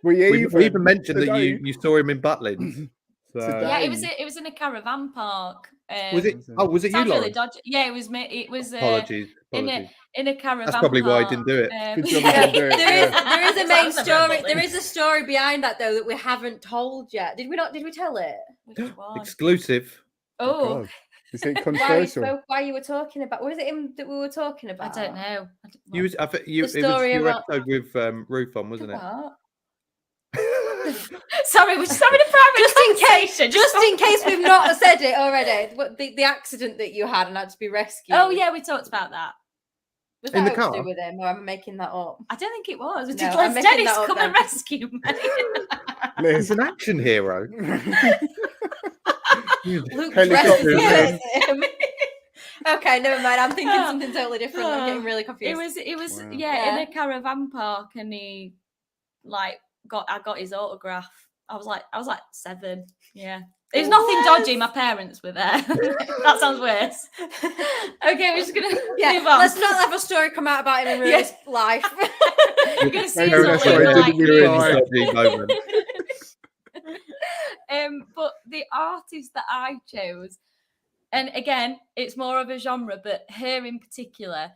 Speaker 1: We
Speaker 2: We even mentioned that
Speaker 1: today-
Speaker 2: you saw him in Butlins. So,
Speaker 1: Today.
Speaker 5: Yeah, it was in a caravan park.
Speaker 2: was it? Oh, was it you,
Speaker 5: Sounds really
Speaker 2: Lauren?
Speaker 5: dodgy. Yeah, it was me. It was
Speaker 2: Apologies.
Speaker 5: in a caravan.
Speaker 2: That's probably why he
Speaker 5: park.
Speaker 2: didn't do it.
Speaker 1: Good job
Speaker 4: Yeah,
Speaker 1: you didn't do it,
Speaker 4: there is a main
Speaker 5: Sounds like
Speaker 4: story.
Speaker 5: Butlins.
Speaker 4: There is a story behind that though that we haven't told yet. Did we not? Did we tell it?
Speaker 5: Which one?
Speaker 2: Exclusive.
Speaker 5: Oh,
Speaker 1: God. Is it
Speaker 4: Why,
Speaker 1: controversial?
Speaker 4: why you were talking about? Was it him that we were talking
Speaker 5: I
Speaker 4: about?
Speaker 5: don't know.
Speaker 2: You was, I think you,
Speaker 4: The
Speaker 2: it was
Speaker 4: story
Speaker 2: your
Speaker 4: about-
Speaker 2: episode with Ruth on, wasn't it?
Speaker 4: What?
Speaker 5: Sorry, we're just having a private conversation.
Speaker 4: Just in case we've not said it already, the accident that you had and had to be rescued.
Speaker 5: Oh yeah, we talked about that.
Speaker 4: Was
Speaker 2: In
Speaker 4: that
Speaker 2: the
Speaker 4: to do
Speaker 2: car?
Speaker 4: with him, or am I making that up?
Speaker 5: I don't think it was.
Speaker 4: No,
Speaker 5: Did
Speaker 4: I'm
Speaker 5: Les
Speaker 4: making
Speaker 5: Dennis
Speaker 4: that up
Speaker 5: come and
Speaker 4: then.
Speaker 5: rescue me?
Speaker 2: He's an action hero.
Speaker 4: Luke
Speaker 1: Helicopter
Speaker 4: rescues him. Okay, never mind. I'm thinking something totally different. I'm getting really confused.
Speaker 5: It was
Speaker 1: Wow.
Speaker 5: in a caravan park, and he I got his autograph. I was like 7. Yeah. It was nothing dodgy. My parents were there. That sounds worse. Okay, we're just gonna move on.
Speaker 4: Let's not have a story come out about him in real life.
Speaker 5: You're gonna see
Speaker 1: Maybe
Speaker 5: us
Speaker 1: that's
Speaker 5: all
Speaker 1: why
Speaker 5: later,
Speaker 1: I
Speaker 5: like,
Speaker 1: didn't
Speaker 2: Really
Speaker 1: reply.
Speaker 2: dodgy moment.
Speaker 5: But the artist that I chose, and again, it's more of a genre, but her in particular,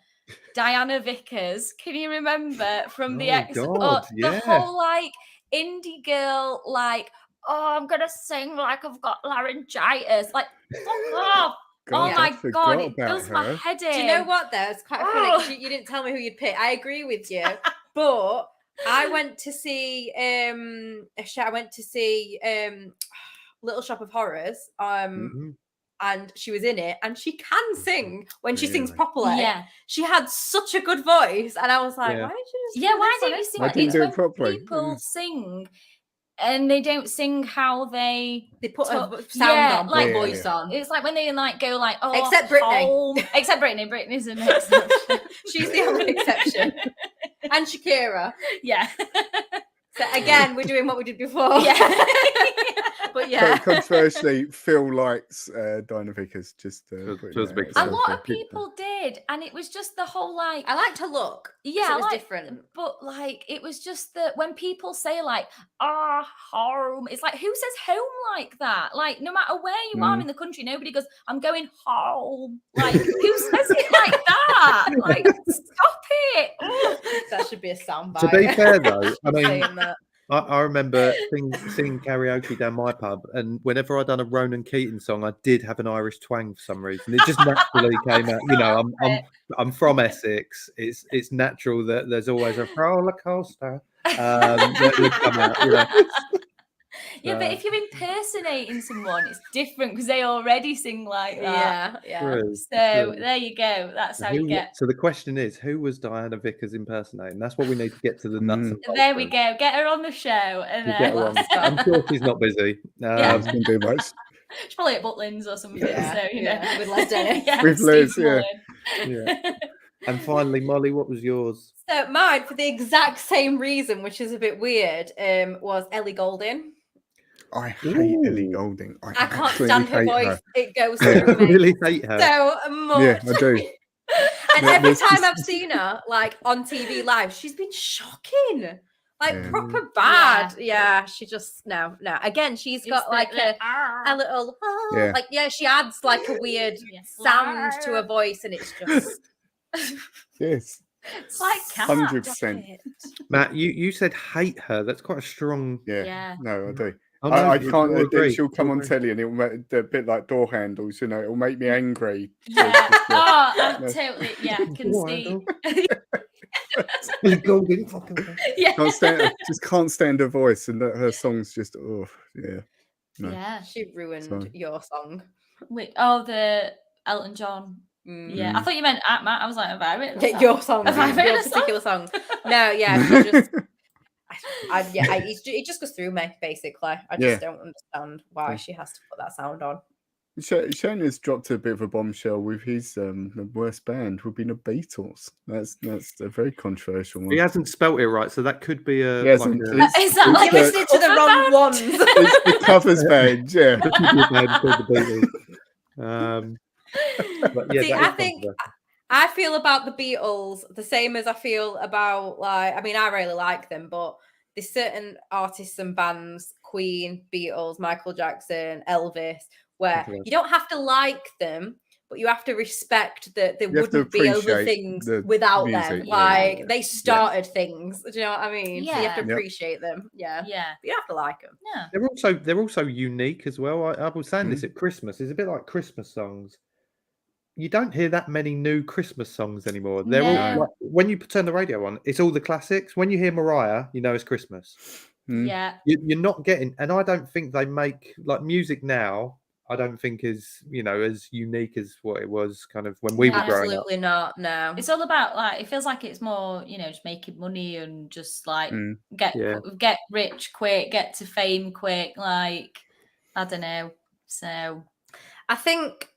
Speaker 5: Diana Vickers. Can you remember from the
Speaker 2: God,
Speaker 5: the
Speaker 2: yeah.
Speaker 5: whole like indie girl, like, oh, I'm gonna sing like I've got laryngitis, like, fuck off.
Speaker 1: God,
Speaker 5: Oh
Speaker 1: I
Speaker 5: my
Speaker 1: forgot
Speaker 5: god, it
Speaker 1: about
Speaker 5: does my
Speaker 1: her.
Speaker 5: head in.
Speaker 4: Do you know what though? It's quite funny 'cause you didn't tell me who you'd pick. I agree with you, but I went to see Little Shop of Horrors
Speaker 2: Mhm.
Speaker 4: and she was in it and she can sing when she sings
Speaker 1: Really?
Speaker 4: properly.
Speaker 5: Yeah.
Speaker 4: She had such a good voice and I was like,
Speaker 2: Yeah.
Speaker 4: why did you just
Speaker 5: Yeah,
Speaker 4: put
Speaker 5: why
Speaker 4: this on
Speaker 5: don't you
Speaker 4: it?
Speaker 5: sing?
Speaker 1: I didn't
Speaker 5: It's
Speaker 1: do it
Speaker 5: when
Speaker 1: properly.
Speaker 5: people sing and they don't sing how they
Speaker 4: They put a
Speaker 5: talk-
Speaker 4: sound
Speaker 5: yeah,
Speaker 4: on,
Speaker 5: like
Speaker 4: like voice on.
Speaker 5: It's like when they like go like, oh,
Speaker 4: Except Britney.
Speaker 5: home. Except Britney. Britney's an exception.
Speaker 4: She's the only exception. And Shakira.
Speaker 5: Yeah.
Speaker 4: So again, we're doing what we did before.
Speaker 5: Yeah.
Speaker 4: But yeah.
Speaker 1: Controversially, Phil likes Diana Vickers. Just putting
Speaker 2: Phil's
Speaker 1: that
Speaker 2: big
Speaker 1: out
Speaker 2: fan.
Speaker 5: A
Speaker 1: there
Speaker 5: lot
Speaker 1: for
Speaker 5: of people did, and it was just the whole like,
Speaker 4: I liked her look.
Speaker 5: yeah,
Speaker 4: So it was
Speaker 5: like,
Speaker 4: different.
Speaker 5: But like, it was just that when people say like, home, it's like, who says home like that? Like, no matter where you are in the country, nobody goes, I'm going home. Like, who says it like that? Like, stop it.
Speaker 4: That should be a soundbite.
Speaker 2: To be fair though, I mean,
Speaker 4: saying that.
Speaker 2: I remember singing karaoke down my pub, and whenever I'd done a Ronan Keating song, I did have an Irish twang for some reason. It just naturally came out. You know, I'm from Essex. It's natural that there's always a roller coaster that would come out. You know.
Speaker 5: Yeah, but if you're impersonating someone, it's different because they already sing like that.
Speaker 4: Yeah.
Speaker 2: True,
Speaker 5: So
Speaker 2: true.
Speaker 5: there you go. That's how you get.
Speaker 2: So the question is, who was Diana Vickers impersonating? That's what we need to get to the nuts and bolts
Speaker 5: There we
Speaker 2: of.
Speaker 5: go. Get her on the show, and
Speaker 2: We'll get her on. I'm sure she's not busy.
Speaker 1: I was going to do much.
Speaker 5: she's probably at Butlins or something.
Speaker 4: Yeah,
Speaker 5: So you know,
Speaker 4: yeah, with Les Dennis.
Speaker 5: Yeah,
Speaker 1: With
Speaker 5: Steve
Speaker 1: Les, yeah.
Speaker 5: Mullen.
Speaker 2: Yeah. And finally, Molly, what was yours?
Speaker 4: So mine, for the exact same reason, which is a bit weird, was Ellie Goulding.
Speaker 1: I hate Ellie
Speaker 2: Ooh.
Speaker 1: Goulding.
Speaker 4: I can't
Speaker 1: absolutely
Speaker 4: stand her
Speaker 1: hate
Speaker 4: voice. It goes
Speaker 2: I
Speaker 4: through me
Speaker 2: really hate her.
Speaker 4: so much.
Speaker 1: Yeah, I do.
Speaker 4: And
Speaker 1: There-
Speaker 4: every
Speaker 1: there's
Speaker 4: time
Speaker 1: this-
Speaker 4: I've seen her, like on TV live, she's been shocking. Like
Speaker 1: Yeah.
Speaker 4: proper bad. Yeah, she just no. Again, she's got
Speaker 5: It's
Speaker 4: like
Speaker 5: the-
Speaker 4: a little
Speaker 1: Yeah.
Speaker 4: like she adds like a weird sound to her voice, and it's just
Speaker 1: Yes.
Speaker 5: It's like cat.
Speaker 1: 100%.
Speaker 2: Matt, you said hate her. That's quite a strong.
Speaker 1: Yeah.
Speaker 5: Yeah.
Speaker 1: No, I do.
Speaker 2: Oh,
Speaker 1: I
Speaker 2: no,
Speaker 1: can't.
Speaker 2: we'll agree,
Speaker 1: She'll come
Speaker 2: we'll
Speaker 1: on
Speaker 2: agree.
Speaker 1: telly and it'll make a bit like door handles. You know, it'll make me angry.
Speaker 5: Yeah. Oh, I'm totally. Yeah, I can
Speaker 2: Door
Speaker 5: see.
Speaker 2: handle. Golden fucking thing.
Speaker 5: Yeah.
Speaker 1: Just can't stand her voice, and that her songs just yeah. No.
Speaker 5: Yeah.
Speaker 4: She ruined
Speaker 1: Sorry.
Speaker 4: your song.
Speaker 5: Wait, the Elton John. Yeah, I thought you meant at Matt. I was like, have I written a song?
Speaker 4: Your song,
Speaker 5: Have I
Speaker 4: your
Speaker 5: written a
Speaker 4: particular song. No, yeah, she just. It just goes through me. Basically, I just don't understand why she has to put that sound on.
Speaker 1: Shane has dropped a bit of a bombshell with his the worst band would be the Beatles. That's a very controversial one.
Speaker 2: He hasn't spelt it right, so that could be a.
Speaker 1: Yes,
Speaker 2: like
Speaker 1: and
Speaker 2: a
Speaker 5: Is that like
Speaker 4: You're listening to the wrong ones.
Speaker 1: it's the covers band, yeah.
Speaker 2: There could be a band called the Beatles. But yeah,
Speaker 4: See,
Speaker 2: that
Speaker 4: I
Speaker 2: is
Speaker 4: think
Speaker 2: controversial.
Speaker 4: I feel about the Beatles the same as I feel about I really like them, but there's certain artists and bands, Queen, Beatles, Michael Jackson, Elvis, where
Speaker 2: Okay.
Speaker 4: you don't have to like them, but you have to respect that there
Speaker 1: You have to
Speaker 4: wouldn't be other
Speaker 1: appreciate
Speaker 4: things
Speaker 1: the
Speaker 4: without
Speaker 1: music,
Speaker 4: them.
Speaker 1: yeah.
Speaker 4: Like they started things. Do you know what I mean? So you have to
Speaker 5: Yeah.
Speaker 4: appreciate them. Yeah.
Speaker 5: Yeah.
Speaker 4: But you have to like them.
Speaker 5: Yeah.
Speaker 2: They're also unique as well. I was saying this at Christmas. It's a bit like Christmas songs. You don't hear that many new Christmas songs anymore. They're all
Speaker 5: No.
Speaker 2: like, when you turn the radio on, it's all the classics. When you hear Mariah, you know it's Christmas.
Speaker 5: Yeah.
Speaker 2: You're not getting, and I don't think they make like music now. I don't think is as unique as what it was kind of when we were growing up.
Speaker 4: Absolutely not. No.
Speaker 5: It's all about it feels like it's more, just making money and just like get rich quick, get to fame quick. Like, I don't know. So
Speaker 4: I think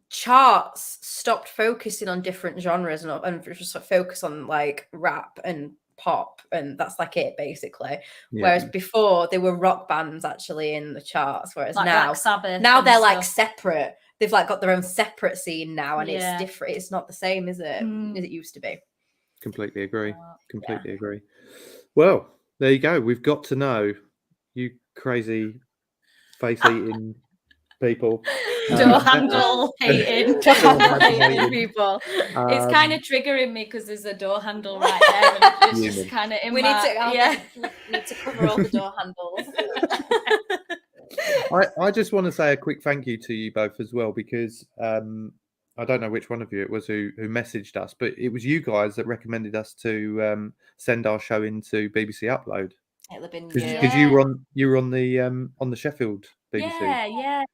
Speaker 4: charts stopped focusing on different genres and just focus on like rap and pop, and that's like it basically. Whereas before they were rock bands actually in the charts, whereas
Speaker 5: like
Speaker 4: now
Speaker 5: Black Sabbath
Speaker 4: they're like
Speaker 5: stuff.
Speaker 4: separate. They've like got their own separate scene now, and
Speaker 5: Yeah.
Speaker 4: it's different. It's not the same, is it? As it used to be.
Speaker 2: Completely agree. Completely agree. Well, there you go. We've got to know you crazy face-eating people.
Speaker 5: Door handle hating.
Speaker 4: Door handle hating people.
Speaker 5: It's kind of triggering me because there's a door handle right there, and it's just kind of in
Speaker 4: we
Speaker 5: my...
Speaker 4: need to cover all the door handles.
Speaker 2: I just want to say a quick thank you to you both as well, because I don't know which one of you it was who messaged us, but it was you guys that recommended us to send our show into BBC Upload.
Speaker 4: It'll have been
Speaker 2: because you were on the Sheffield BBC.
Speaker 5: Yeah.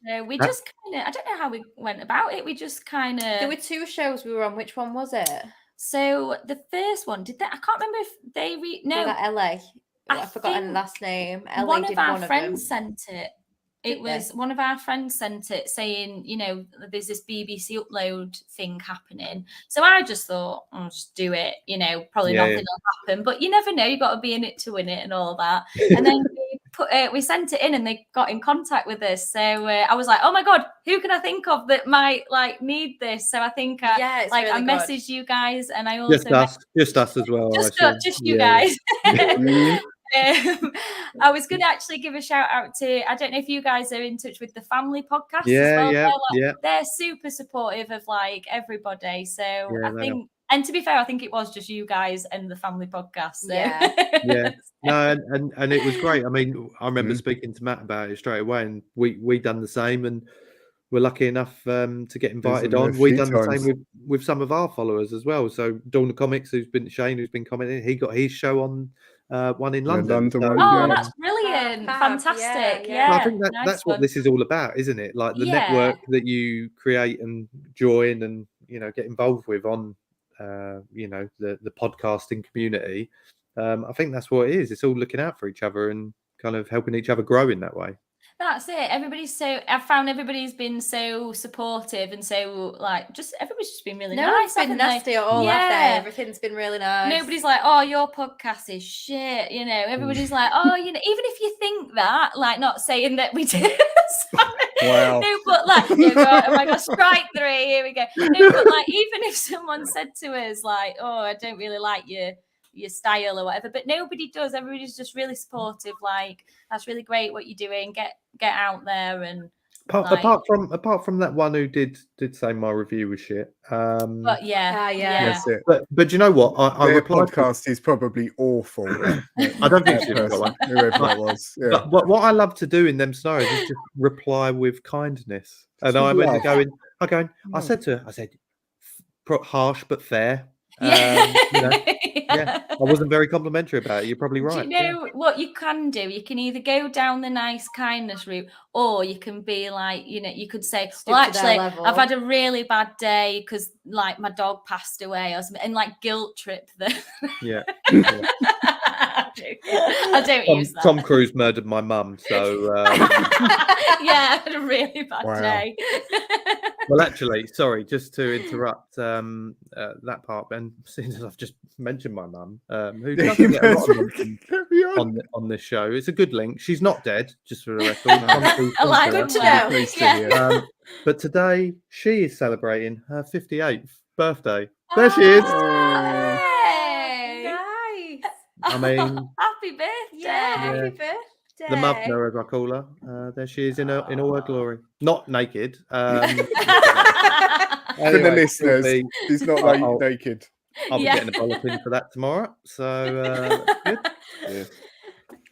Speaker 5: So we just kind of, I don't know how we went about it. We just kind of.
Speaker 4: There were two shows we were on. Which one was it?
Speaker 5: So the first one, did they? I can't remember if they
Speaker 4: Was that LA? I've forgotten the last name. LA
Speaker 5: one
Speaker 4: did
Speaker 5: of our
Speaker 4: one
Speaker 5: friends
Speaker 4: of them.
Speaker 5: sent it. It was one of our friends sent it saying, there's this BBC Upload thing happening. So I just thought, I'll just do it. Probably nothing will happen, but you never know. You got to be in it to win it and all that. And then we sent it in, and they got in contact with us. So I was like, oh my god, who can I think of that might need this? So I think I messaged you guys, and I also
Speaker 2: just us as well.
Speaker 5: Just you guys. I was going to actually give a shout out to, I don't know if you guys are in touch with the Family Podcast as well. They're super supportive of everybody. So I think, and to be fair, I think it was just you guys and the Family Podcast. So.
Speaker 2: No, and it was great. I mean, I remember speaking to Matt about it straight away, and we done the same, and we're lucky enough to get invited on. We done the same with some of our followers as well. So Dawn of Comics, Shane, who's been commenting, he got his show on one in London.
Speaker 5: That's brilliant. Fantastic. Yeah.
Speaker 2: I think that's what this is all about, isn't it? Like the network that you create and join and get involved with on the podcasting community. I think that's what it is. It's all looking out for each other and kind of helping each other grow in that way.
Speaker 5: That's it. I've found everybody's been so supportive and so everybody's just been really nice.
Speaker 4: No one's been nasty at all. Everything's been really nice.
Speaker 5: Nobody's like, oh, your podcast is shit. Everybody's like, oh, even if you think that, not saying that we did.
Speaker 1: Wow.
Speaker 5: No, but oh my God, strike three. Here we go. No, but even if someone said to us oh, I don't really like your style or whatever, but nobody does. Everybody's just really supportive. That's really great what you're doing. Get out there, and
Speaker 2: Apart from that one who did say my review was shit.
Speaker 5: But yeah.
Speaker 1: That's it.
Speaker 2: But do you know what? I
Speaker 1: Their
Speaker 2: replied.
Speaker 1: podcast is probably awful.
Speaker 2: I don't think she's got one.
Speaker 1: Whoever that was. Yeah.
Speaker 2: But what I love to do in them scenarios is just reply with kindness. And
Speaker 1: with
Speaker 2: I'm
Speaker 1: love.
Speaker 2: I said to her, harsh but fair.
Speaker 5: Yeah.
Speaker 2: I wasn't very complimentary about it. You're probably right.
Speaker 5: Do you know what you can do? You can either go down the nice kindness route, or you can be like, you could say,
Speaker 4: Stoop
Speaker 5: well,
Speaker 4: to their
Speaker 5: actually,
Speaker 4: level.
Speaker 5: I've had a really bad day because, like, my dog passed away or something, and like guilt trip them.
Speaker 2: Yeah.
Speaker 5: I don't use that.
Speaker 2: Tom Cruise murdered my mum, so
Speaker 5: yeah, I had a really bad day.
Speaker 2: Well, actually, sorry, just to interrupt that part, Ben, since I've just mentioned my mum, who doesn't get a lot of mention on this show. It's a good link. She's not dead, just for the record.
Speaker 5: Good to know.
Speaker 2: But today, she is celebrating her 58th birthday. There she is.
Speaker 4: Nice.
Speaker 2: I mean,
Speaker 5: happy birthday.
Speaker 4: Yeah, happy birthday.
Speaker 2: The mother, as I call her. There she is in all her glory. Not naked.
Speaker 1: For the listeners, she's not naked.
Speaker 2: I'll be getting a bollocking for that tomorrow. So, good. Yeah.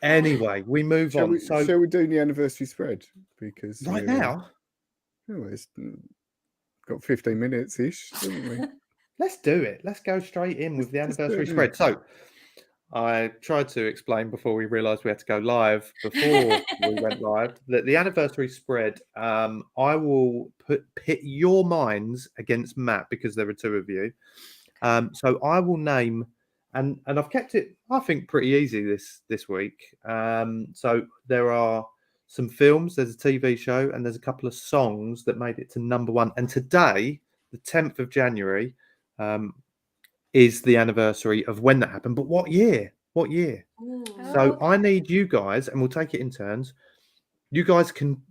Speaker 2: Anyway, we move on.
Speaker 1: Shall we do the anniversary spread? Because
Speaker 2: right now?
Speaker 1: It's got 15 minutes-ish, haven't we?
Speaker 2: Let's do it. Let's go straight in with the anniversary spread. So, I tried to explain before we realised we had to go live, before we went live, that the anniversary spread, I will pit your minds against Matt, because there are two of you. So I will name, and I've kept it, I think, pretty easy this week. So there are some films, there's a TV show, and there's a couple of songs that made it to number one. And today, the 10th of January, is the anniversary of when that happened. But what year?
Speaker 5: Ooh.
Speaker 2: So I need you guys, and we'll take it in turns. You guys can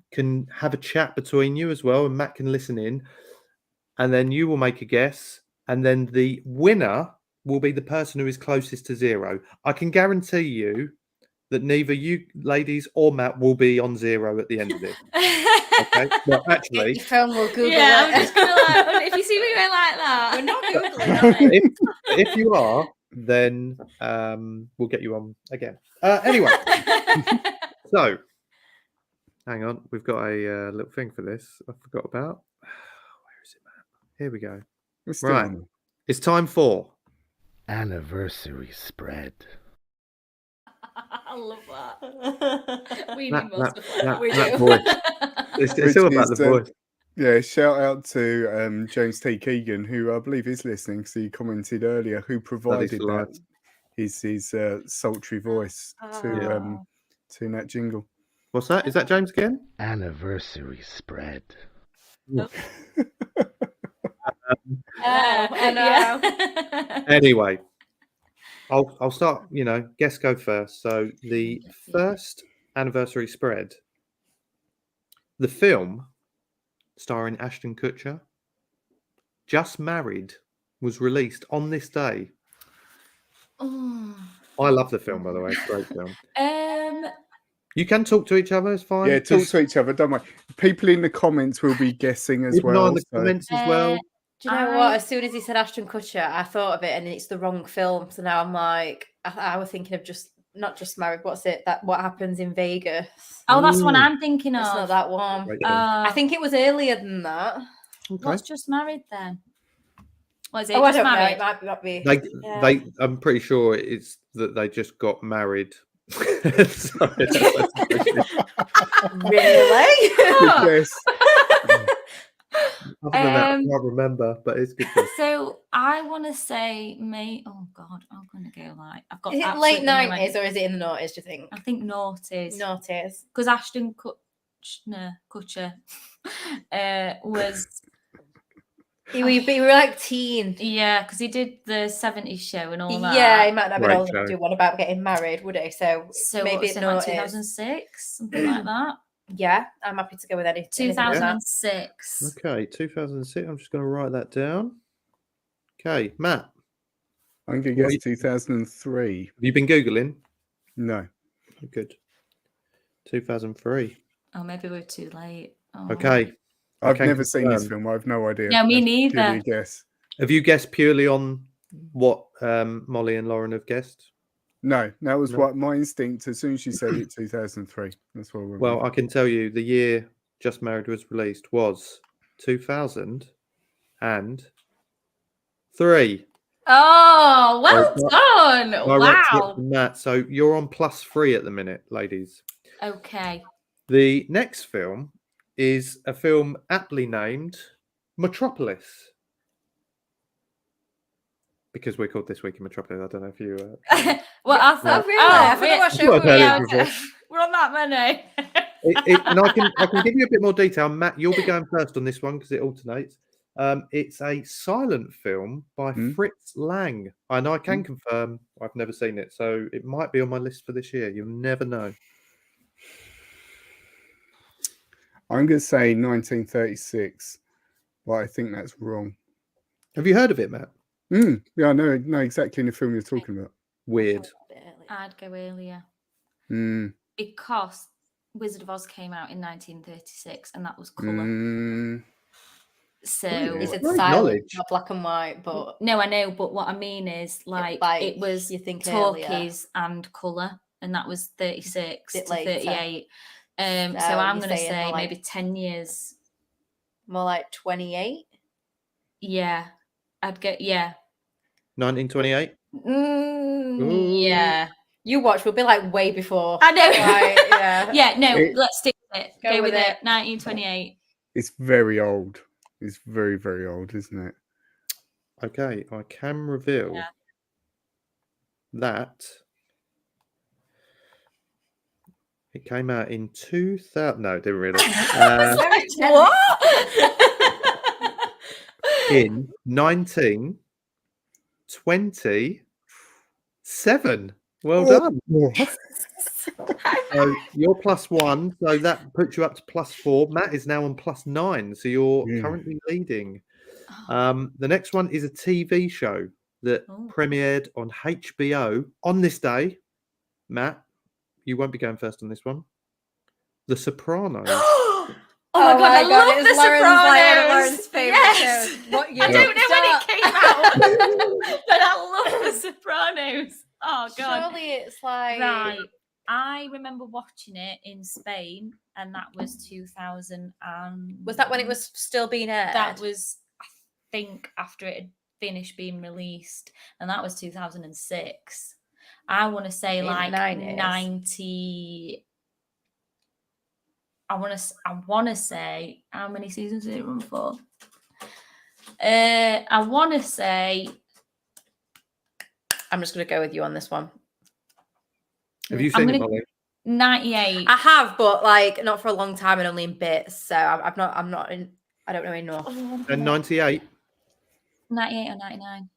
Speaker 2: have a chat between you as well, and Matt can listen in, and then you will make a guess, and then the winner will be the person who is closest to zero. I can guarantee you that neither you ladies or Matt will be on zero at the end of it. Okay. Well, actually,
Speaker 4: your phone will Google
Speaker 5: it. I'm
Speaker 4: it.
Speaker 5: just gonna if you see me going like that,
Speaker 4: we're not Googling it.
Speaker 2: If you are, then we'll get you on again. Anyway, so hang on, we've got a little thing for this. I forgot about. Where is it, Matt? Here we go. Right, it's time for
Speaker 6: anniversary spread.
Speaker 5: I love that. We need more stuff like that.
Speaker 2: We do. Voice. It's all about the voice.
Speaker 1: Yeah, shout out to James T. Keegan, who I believe is listening, because he commented earlier, who provided that his sultry voice to that jingle.
Speaker 2: What's that? Is that James again?
Speaker 6: Anniversary spread.
Speaker 4: I know.
Speaker 2: Anyway, I'll start. Guess go first. So the first anniversary spread, the film starring Ashton Kutcher, Just Married, was released on this day.
Speaker 5: Oh.
Speaker 2: I love the film, by the way. It's a great film. You can talk to each other. It's fine.
Speaker 1: Yeah, talk to each other. Don't worry. People in the comments will be guessing as well.
Speaker 2: In the comments as well.
Speaker 4: Do you know what? As soon as he said Ashton Kutcher, I thought of it, and it's the wrong film. So now I'm like, I was thinking of not just married. What's it? What happens in Vegas?
Speaker 5: Oh, that's the one I'm thinking of.
Speaker 4: It's not that one.
Speaker 2: Right,
Speaker 4: I think it was earlier than that.
Speaker 2: Okay.
Speaker 5: What's Just Married then? Was it?
Speaker 4: I don't
Speaker 5: married?
Speaker 4: know. It might be.
Speaker 2: I'm pretty sure it's that they just got married.
Speaker 4: Really?
Speaker 1: Yes.
Speaker 2: Other than that, I can't remember, but it's good.
Speaker 5: So I want to say oh God, I'm going to go like I've got.
Speaker 4: Is it late 90s or is it in the noughties? Do you think?
Speaker 5: I think noughties.
Speaker 4: Noughties.
Speaker 5: Because Ashton Kutcher was.
Speaker 4: We were like teen.
Speaker 5: Yeah, because he did the 70s show and all that.
Speaker 4: Yeah, he might not be able to do one about getting married, would he? So maybe it's
Speaker 5: like 2006, something like that.
Speaker 4: Yeah, I'm happy to go with anything.
Speaker 5: 2006.
Speaker 2: Okay, 2006. I'm just going to write that down. Okay, Matt.
Speaker 1: I'm going to guess 2003.
Speaker 2: Have you been Googling?
Speaker 1: No.
Speaker 2: Good. 2003.
Speaker 5: Oh, maybe we're too late. Oh.
Speaker 2: Okay. I
Speaker 1: I've
Speaker 2: can
Speaker 1: never seen this
Speaker 2: confirm.
Speaker 1: film. I have no idea.
Speaker 5: No, me
Speaker 1: That's
Speaker 5: neither.
Speaker 1: purely a guess.
Speaker 2: Have you guessed purely on what Molly and Lauren have guessed?
Speaker 1: No, that was
Speaker 2: No.
Speaker 1: what my instinct. As soon as she said it, 2003. That's what we went
Speaker 2: Well,
Speaker 1: with.
Speaker 2: I can tell you the year Just Married was released was 2003.
Speaker 5: Oh, well done.
Speaker 2: Direct hit
Speaker 5: Wow.
Speaker 2: from that. So you're on +3 at the minute, ladies.
Speaker 5: Okay.
Speaker 2: The next film is a film aptly named Metropolis. Because we're called This Week in Metropolis. I don't know if you...
Speaker 5: Well, I thought,
Speaker 4: really? I forgot what show
Speaker 2: I've heard it
Speaker 5: yeah,
Speaker 2: before.
Speaker 5: okay. We're on that many.
Speaker 2: And I can give you a bit more detail. Matt, you'll be going first on this one because it alternates. It's a silent film by Fritz Lang, and I can confirm I've never seen it, so it might be on my list for this year. You'll never know.
Speaker 1: I'm going to say 1936, but I think that's wrong.
Speaker 2: Have you heard of it, Matt?
Speaker 1: Yeah, I know exactly the film you're talking about.
Speaker 2: Weird.
Speaker 5: I'd go earlier
Speaker 1: Mm,
Speaker 5: because Wizard of Oz came out in 1936, and that was colour. So
Speaker 4: Is it
Speaker 2: Great
Speaker 4: silent,
Speaker 2: knowledge.
Speaker 4: not black and white? But
Speaker 5: no, I know, but what I mean is like it was
Speaker 4: you think
Speaker 5: talkies and colour, and that was 36
Speaker 4: Bit
Speaker 5: to
Speaker 4: later.
Speaker 5: 38. So I'm
Speaker 4: you're
Speaker 5: going to
Speaker 4: saying
Speaker 5: say
Speaker 4: more like-
Speaker 5: maybe 10 years.
Speaker 4: more like 28.
Speaker 5: Yeah, I'd get
Speaker 2: 1928.
Speaker 5: Yeah.
Speaker 4: You watch will be like way before.
Speaker 5: I know.
Speaker 4: Right, yeah.
Speaker 5: Yeah, no,
Speaker 1: It-
Speaker 5: let's stick with it.
Speaker 4: Go
Speaker 5: Go with
Speaker 4: with
Speaker 5: it.
Speaker 4: it.
Speaker 5: 1928.
Speaker 1: it's very old. It's very, very old, isn't it?
Speaker 2: Okay, I can reveal that it came out in 2000. No, it didn't really.
Speaker 4: What?
Speaker 2: In 1927. Well done. So you're +1, so that puts you up to +4. Matt is now on +9, so you're currently leading. The next one is a TV show that premiered on HBO on this day. Matt, you won't be going first on this one. The Sopranos.
Speaker 5: Oh my god, I love
Speaker 4: it
Speaker 5: The
Speaker 4: was Lauren's, like, one of
Speaker 5: Sopranos.
Speaker 4: Lauren's favourite
Speaker 5: Yes.
Speaker 4: shows. What year
Speaker 5: I
Speaker 4: did
Speaker 5: don't
Speaker 4: it
Speaker 5: know when it
Speaker 4: start?
Speaker 5: came out, but I love The Sopranos. Oh god.
Speaker 4: Surely it's like
Speaker 5: Right. I remember watching it in Spain, and that was 2000.
Speaker 4: Was that when it was still being aired?
Speaker 5: That was, I think, after it had finished being released, and that was 2006. I want to say
Speaker 4: In the
Speaker 5: like
Speaker 4: 90s.
Speaker 5: 90. I want to say, how many seasons did it run for? I want to say,
Speaker 4: I'm just going to go with you on this one.
Speaker 2: Have you
Speaker 5: I'm
Speaker 2: seen it,
Speaker 5: gonna-
Speaker 2: Molly?
Speaker 5: 98.
Speaker 4: I have, but like not for a long time and only in bits. So I'm not in. I don't know enough.
Speaker 2: And 98.
Speaker 5: 98 or 99?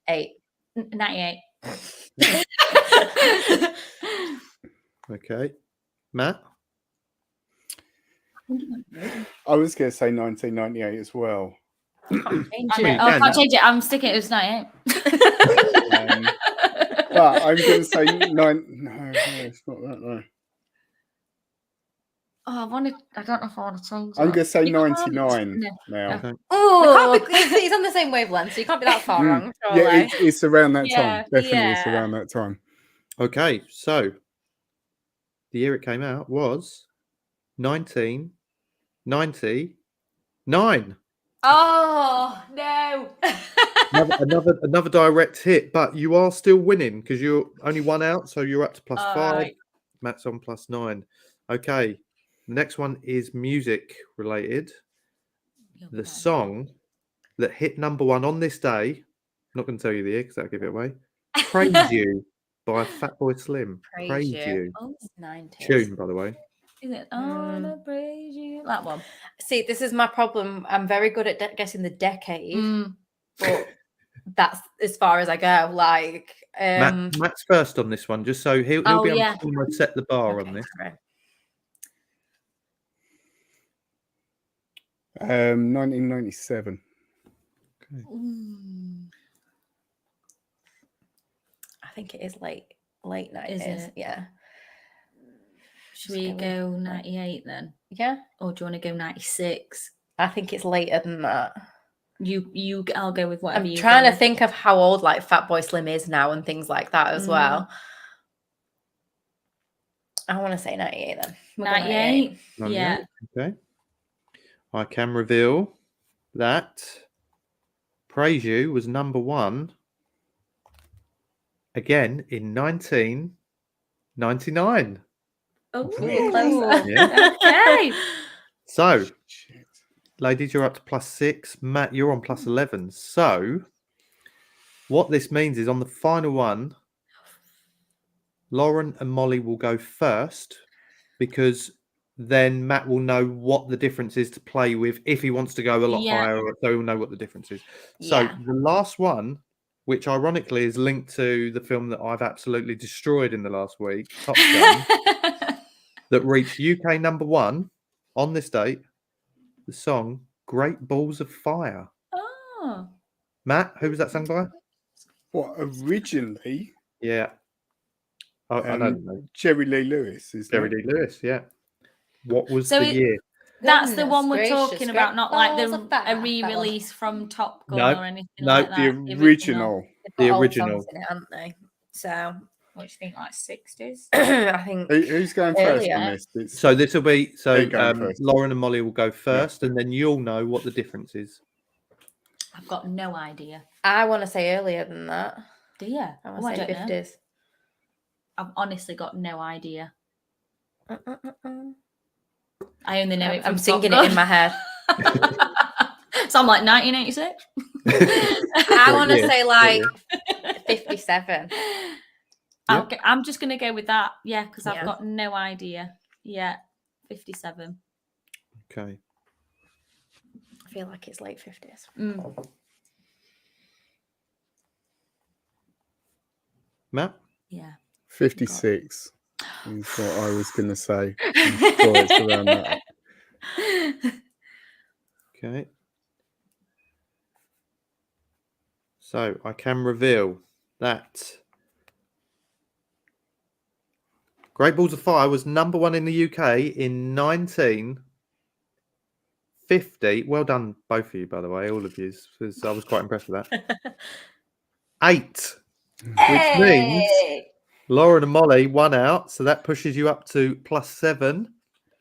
Speaker 4: 8.
Speaker 5: 98.
Speaker 2: Okay. Matt?
Speaker 1: I was going to say 1998 as well.
Speaker 5: I
Speaker 2: Well,
Speaker 5: know.
Speaker 2: you
Speaker 5: Oh, I
Speaker 2: can.
Speaker 5: can't change it. I'm sticking it. It was 98.
Speaker 1: But I'm going to say 9. No, it's not that. No.
Speaker 5: Oh, I don't know if I want to change it.
Speaker 1: I'm going to say
Speaker 5: You can't.
Speaker 1: 99
Speaker 5: No.
Speaker 1: now.
Speaker 2: Okay.
Speaker 4: Oh, he's on the same wavelength, so you can't be that far wrong. Surely.
Speaker 1: Yeah, it's around that
Speaker 5: Yeah,
Speaker 1: time. Definitely, it's
Speaker 5: yeah.
Speaker 1: around that time.
Speaker 2: Okay, so the year it came out was 1999.
Speaker 5: Oh no!
Speaker 2: Another direct hit, but you are still winning because you're only one out, so you're up to +5.
Speaker 5: Alright.
Speaker 2: Matt's on +9. Okay, the next one is music related. The song that hit #1 on this day. I'm not going to tell you the year because that'll give it away. Praise You by Fatboy Slim.
Speaker 4: Praise You.
Speaker 5: Oh,
Speaker 4: It's 90s.
Speaker 2: Tune, by the way.
Speaker 5: is it? Oh, to praise you. That one.
Speaker 4: See, this is my problem. I'm very good at guessing the decade,
Speaker 5: Mm.
Speaker 4: but that's as far as I go. Like,
Speaker 2: Matt's first on this one, just so he'll
Speaker 5: Oh,
Speaker 2: be able
Speaker 5: yeah.
Speaker 2: to almost set the bar on
Speaker 4: okay,
Speaker 2: this.
Speaker 4: right.
Speaker 1: 1997.
Speaker 4: I think it is late 90s.
Speaker 5: Is it?
Speaker 4: Yeah.
Speaker 5: Should we go 98 then?
Speaker 4: Yeah.
Speaker 5: Or do you want to go 96?
Speaker 4: I think it's later than that.
Speaker 5: I'll go with whatever
Speaker 4: I'm
Speaker 5: you
Speaker 4: trying
Speaker 5: go.
Speaker 4: to think of how old like Fatboy Slim is now and things like that as well. I want to say 98 then. We'll go
Speaker 5: 98? Yeah.
Speaker 2: Okay. I can reveal that Praise You was number 1 again in 1999.
Speaker 5: Oh,
Speaker 4: Pretty close.
Speaker 2: Yeah.
Speaker 5: Okay.
Speaker 2: So,
Speaker 1: Shit.
Speaker 2: ladies, you're up to +6. Matt, you're on +11. So, what this means is on the final one, Lauren and Mollie will go first because then Matt will know what the difference is to play with if he wants to go a lot higher, so he'll know what the difference is. So the last one, which ironically is linked to the film that I've absolutely destroyed in the last week, Top Gun, that reached UK number 1 on this date, the song Great Balls of Fire.
Speaker 5: Oh.
Speaker 2: Matt, who was that sung by?
Speaker 1: What, originally?
Speaker 2: Yeah. I don't know.
Speaker 1: Jerry Lee Lewis, is
Speaker 2: Jerry Lee Lewis, yeah. What was
Speaker 5: So
Speaker 2: the year?
Speaker 5: That's the
Speaker 4: Goodness
Speaker 5: one we're
Speaker 4: gracious,
Speaker 5: talking about, not like
Speaker 4: Great Balls of Fire,
Speaker 5: a
Speaker 4: that
Speaker 5: re-release from Top Gun
Speaker 2: No,
Speaker 5: or anything
Speaker 2: no,
Speaker 5: like that.
Speaker 1: The original.
Speaker 4: They've got
Speaker 2: The
Speaker 4: old
Speaker 2: original.
Speaker 4: songs in it, haven't they? So
Speaker 5: What do you think, like 60s?
Speaker 4: I think
Speaker 1: Who's going first
Speaker 4: Earlier.
Speaker 1: on this? It's
Speaker 2: So this will be
Speaker 1: They're going first.
Speaker 2: Lauren and Mollie will go first, and then you'll know what the difference is.
Speaker 5: I've got no idea.
Speaker 4: I want to say earlier than that.
Speaker 5: Do you?
Speaker 4: I want to say
Speaker 5: don't know.
Speaker 4: 50s.
Speaker 5: I've honestly got no idea. I only know it from
Speaker 4: I'm
Speaker 5: Top
Speaker 4: singing
Speaker 5: Gun.
Speaker 4: it in my head.
Speaker 5: So I'm like 1986.
Speaker 4: I want to say like 57.
Speaker 5: I'm just going to go with that. Yeah, because I've
Speaker 4: Yeah.
Speaker 5: got no idea. Yeah, 57.
Speaker 2: Okay.
Speaker 4: I feel like it's late 50s.
Speaker 2: Matt?
Speaker 5: Yeah.
Speaker 1: 56 is what I was going to say. I'm sure it's around that.
Speaker 2: Okay. So I can reveal that Great Balls of Fire was number 1 in the UK in 1950. Well done, both of you, by the way, all of you, because I was quite impressed with that. 8, which means Lauren and Mollie 1 out, so that pushes you up to +7.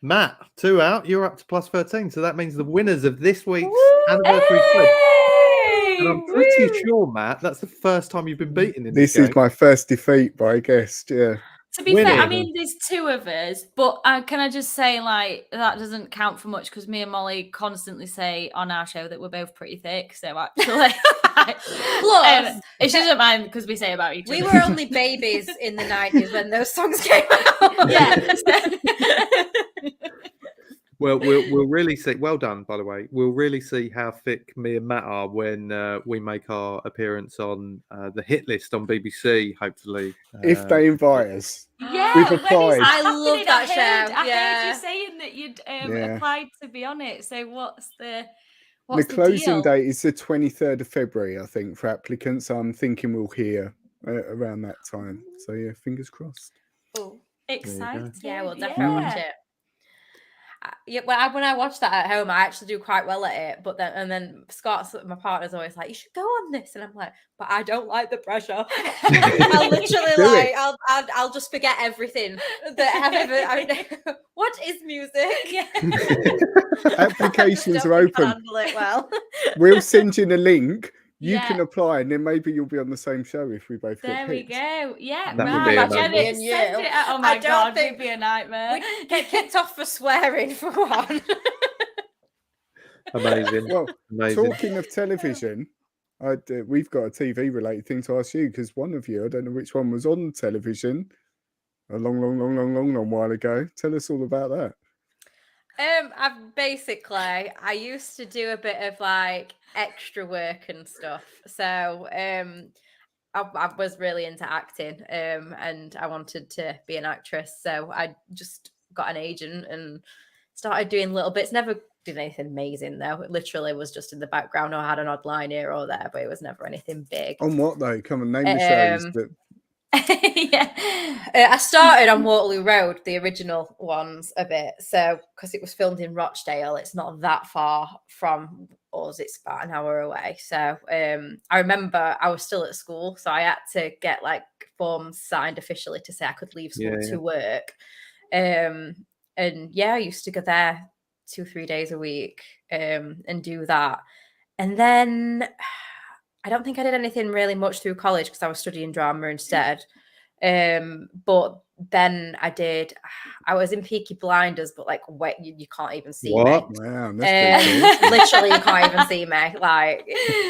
Speaker 2: Matt 2 out, you're up to +13, so that means the winners of this week's anniversary spread. And I'm pretty sure, Matt, that's the first time you've been beaten in this
Speaker 1: This is
Speaker 2: game.
Speaker 1: my first defeat by a guest, yeah.
Speaker 5: To be fair, I
Speaker 2: Winning.
Speaker 5: mean, there's 2 of us, but can I just say, like, that doesn't count for much because me and Molly constantly say on our show that we're both pretty thick. So actually,
Speaker 4: Plus,
Speaker 5: she doesn't mind because we say about each
Speaker 4: we
Speaker 5: other.
Speaker 4: were only babies in the 90s when those songs came out.
Speaker 5: Yeah.
Speaker 2: Well, we'll really see. Well done, by the way. We'll really see how thick me and Matt are when we make our appearance on the hit list on BBC. Hopefully,
Speaker 1: If they invite us.
Speaker 5: Yeah,
Speaker 1: We've
Speaker 5: when is
Speaker 1: applied.
Speaker 5: it
Speaker 4: I love
Speaker 5: happening?
Speaker 4: that
Speaker 5: I heard
Speaker 4: show,
Speaker 5: you
Speaker 4: yeah.
Speaker 5: saying that you'd
Speaker 1: Yeah.
Speaker 5: applied to be on it. So what's the
Speaker 1: Closing
Speaker 5: deal?
Speaker 1: date is the 23rd of February, I think, for applicants. I'm thinking we'll hear around that time. So, yeah, fingers crossed.
Speaker 4: Oh,
Speaker 5: Exciting.
Speaker 4: yeah, we'll definitely watch it. Yeah, when I watch that at home, I actually do quite well at it. But then Scott's, my partner's always like, "You should go on this," and I'm like, "But I don't like the pressure." I'll literally
Speaker 1: Do
Speaker 4: like,
Speaker 1: it.
Speaker 4: I'll just forget everything that I've ever. What is music?
Speaker 5: Yeah.
Speaker 1: Applications
Speaker 4: Don't
Speaker 1: are
Speaker 4: think I'll
Speaker 1: open.
Speaker 4: handle it well.
Speaker 1: We'll send you the link. You
Speaker 5: Yeah.
Speaker 1: can apply, and then maybe you'll be on the same show if we both
Speaker 5: There
Speaker 1: get
Speaker 5: we
Speaker 1: picked.
Speaker 5: go. Yeah,
Speaker 2: That would
Speaker 5: right.
Speaker 2: be
Speaker 5: Send
Speaker 2: amazing.
Speaker 5: it.
Speaker 4: And you.
Speaker 5: Send it out. Oh
Speaker 4: I
Speaker 5: my
Speaker 4: don't
Speaker 5: god,
Speaker 4: think-
Speaker 5: it'd be a nightmare.
Speaker 4: We get kicked off for swearing for one.
Speaker 2: amazing.
Speaker 1: Well,
Speaker 2: Amazing.
Speaker 1: talking of television, we've got a TV-related thing to ask you because one of you, I don't know which one, was on television a long while ago. Tell us all about that.
Speaker 4: I used to do a bit of like extra work and stuff. So I was really into acting and I wanted to be an actress. So I just got an agent and started doing little bits. Never did anything amazing though. It literally was just in the background or had an odd line here or there, but it was never anything big.
Speaker 1: On what though? Come on, name the shows.
Speaker 5: Yeah.
Speaker 4: I started on Waterloo Road, the original ones, a bit. So, because it was filmed in Rochdale, it's not that far from us. It's about an hour away. So, I remember I was still at school, so I had to get like forms signed officially to say I could leave school to work. And yeah, I used to go there 2-3 days a week, and do that. And then I don't think I did anything really much through college because I was studying drama instead. But then I was in Peaky Blinders, but like, wait, you can't even see me.
Speaker 1: Wow, that's pretty cool.
Speaker 4: Literally, you can't even see me. Like,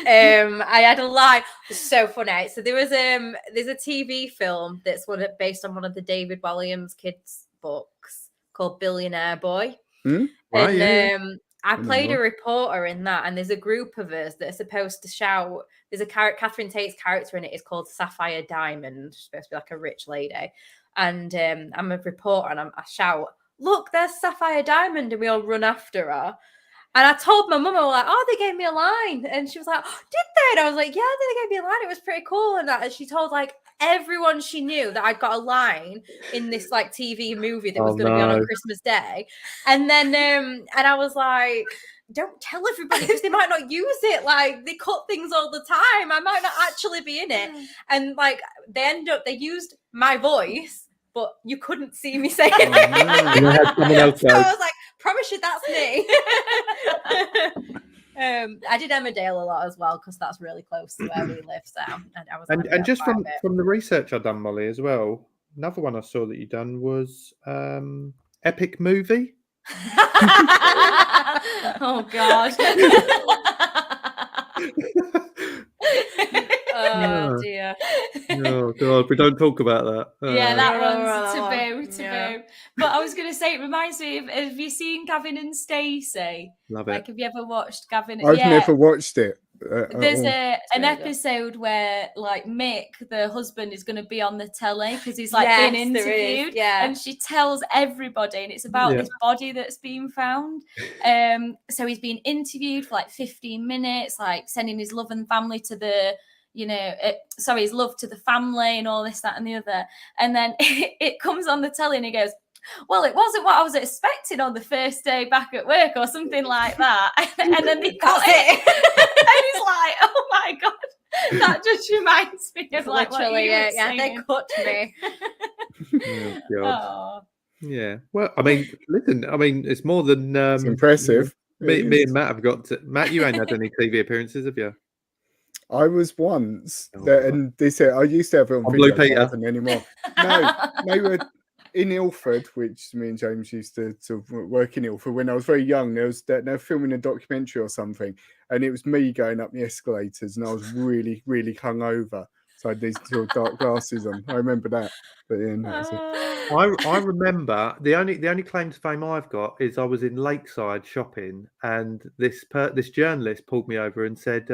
Speaker 4: I had a line. It's so funny. So there's a TV film that's based on one of the David Walliams kids' books called Billionaire Boy.
Speaker 1: Right, yeah.
Speaker 4: I played a reporter in that, and there's a group of us that are supposed to shout. There's a Catherine Tate's character in it. It's called Sapphire Diamond. She's supposed to be like a rich lady, and I'm a reporter, and I shout, "Look, there's Sapphire Diamond!" and we all run after her. And I told my mum, I was like, "Oh, they gave me a line," and she was like, "Oh, did they?" And I was like, "Yeah, they gave me a line. It was pretty cool." And she told like everyone she knew that I'd got a line in this like TV movie that was going to be on Christmas Day. And then and I was like, don't tell everybody because they might not use it. Like, they cut things all the time. I might not actually be in it. And like they used my voice, but you couldn't see me saying it. So I was like, promise you that's me. I did Emmerdale a lot as well because that's really close to where we live. So I was
Speaker 2: and just from the research I've done, Molly, as well. Another one I saw that you done was Epic Movie.
Speaker 5: Oh God.
Speaker 4: Oh dear.
Speaker 2: Oh God, we don't talk about that.
Speaker 5: Yeah, that one's taboo. Yeah. But I was going to say, it reminds me of, have you seen Gavin and Stacey?
Speaker 2: Love it.
Speaker 5: Like, have you ever watched Gavin?
Speaker 1: I've never watched it.
Speaker 5: There's an episode where like Mick, the husband, is going to be on the telly because he's like being interviewed, and she tells everybody, and it's about this body that's been found. So he's being interviewed for like 15 minutes, like sending his love and family to the, his love to the family and all this, that, and the other. And then it comes on the telly, and he goes, "Well, it wasn't what I was expecting on the first day back at work," or something like that. And then they cut it. And he's like, "Oh my God, that just reminds me of like
Speaker 4: literally, they cut me."
Speaker 2: Oh, God. Yeah. Well, I mean, listen, it's more than
Speaker 1: it's impressive.
Speaker 2: Me and Matt have got to. Matt, you ain't had any TV appearances, have you?
Speaker 1: I was once, and they said I used to have it on video.
Speaker 2: Blue Peter.
Speaker 1: Anymore. No, they were in Ilford, which me and James used to sort of work in Ilford when I was very young. They were filming a documentary or something, and it was me going up the escalators, and I was really, really hungover. So I had these little dark glasses on. I remember that. But
Speaker 2: I remember the only claim to fame I've got is I was in Lakeside shopping, and this journalist pulled me over and said,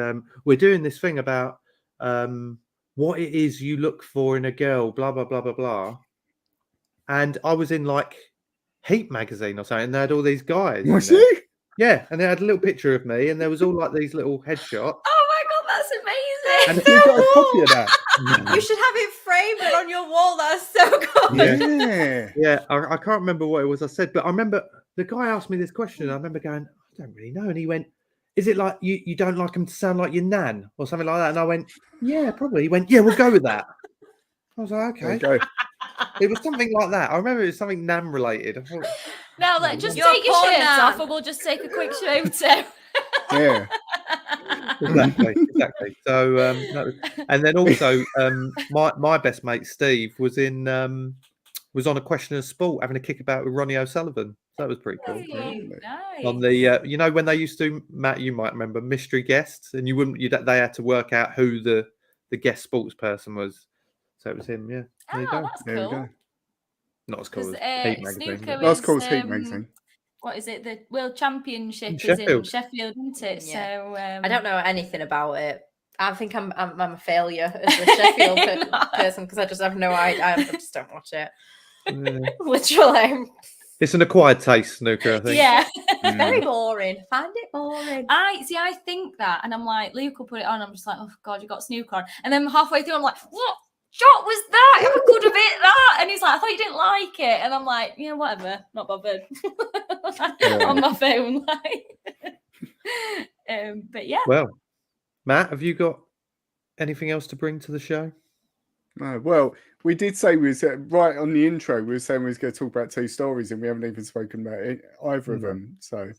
Speaker 2: "We're doing this thing about what it is you look for in a girl, blah blah blah blah blah." And I was in like Heat magazine or something, and they had all these guys.
Speaker 1: Was you?
Speaker 2: Yeah, and they had a little picture of me, and there was all like these little headshots.
Speaker 5: Oh my God, that's amazing!
Speaker 1: And you got a copy of that.
Speaker 4: You should have it framed and on your wall. That's so cool.
Speaker 2: Yeah. I can't remember what it was I said, but I remember the guy asked me this question. I remember going, "I don't really know," and he went, "Is it like you don't like them to sound like your nan or something like that?" And I went, "Yeah, probably." He went, "Yeah, we'll go with that." I was like, "Okay." It was something like that. I remember it was something Nam related. I thought,
Speaker 5: now, like, just take your shirts off, and we'll just take a quick photo.
Speaker 1: Yeah,
Speaker 2: exactly. So, and then also, my best mate Steve was on A Question of Sport having a kickabout with Ronnie O'Sullivan. So that was pretty cool.
Speaker 5: Nice.
Speaker 2: On the, when they used to, Matt, you might remember, mystery guests, and they had to work out who the guest sports person was. So it was him, yeah. There you go.
Speaker 5: That's
Speaker 1: there
Speaker 5: cool.
Speaker 1: we go.
Speaker 2: Not as cool as Heat magazine.
Speaker 5: Snooker
Speaker 1: Not as cool as Heat magazine.
Speaker 5: What is it? The World Championship is in Sheffield, isn't it?
Speaker 4: Yeah.
Speaker 5: So
Speaker 4: I don't know anything about it. I think I'm a failure as a Sheffield person because I just have no idea. I just don't watch it. Literally.
Speaker 2: It's an acquired taste, snooker, I think.
Speaker 5: Yeah.
Speaker 4: It's very boring. Find it boring.
Speaker 5: I think that, and I'm like, Luke will put it on. I'm just like, oh God, you got snooker on. And then halfway through, I'm like, what? shot was that? I could have hit that. And he's like, I thought you didn't like it. And I'm like, yeah, whatever, not bothered. On my phone, like. But yeah.
Speaker 2: Well, Matt, have you got anything else to bring to the show?
Speaker 1: No, well, we did say we was right on the intro. We were saying we was going to talk about 2 stories, and we haven't even spoken about either of them. So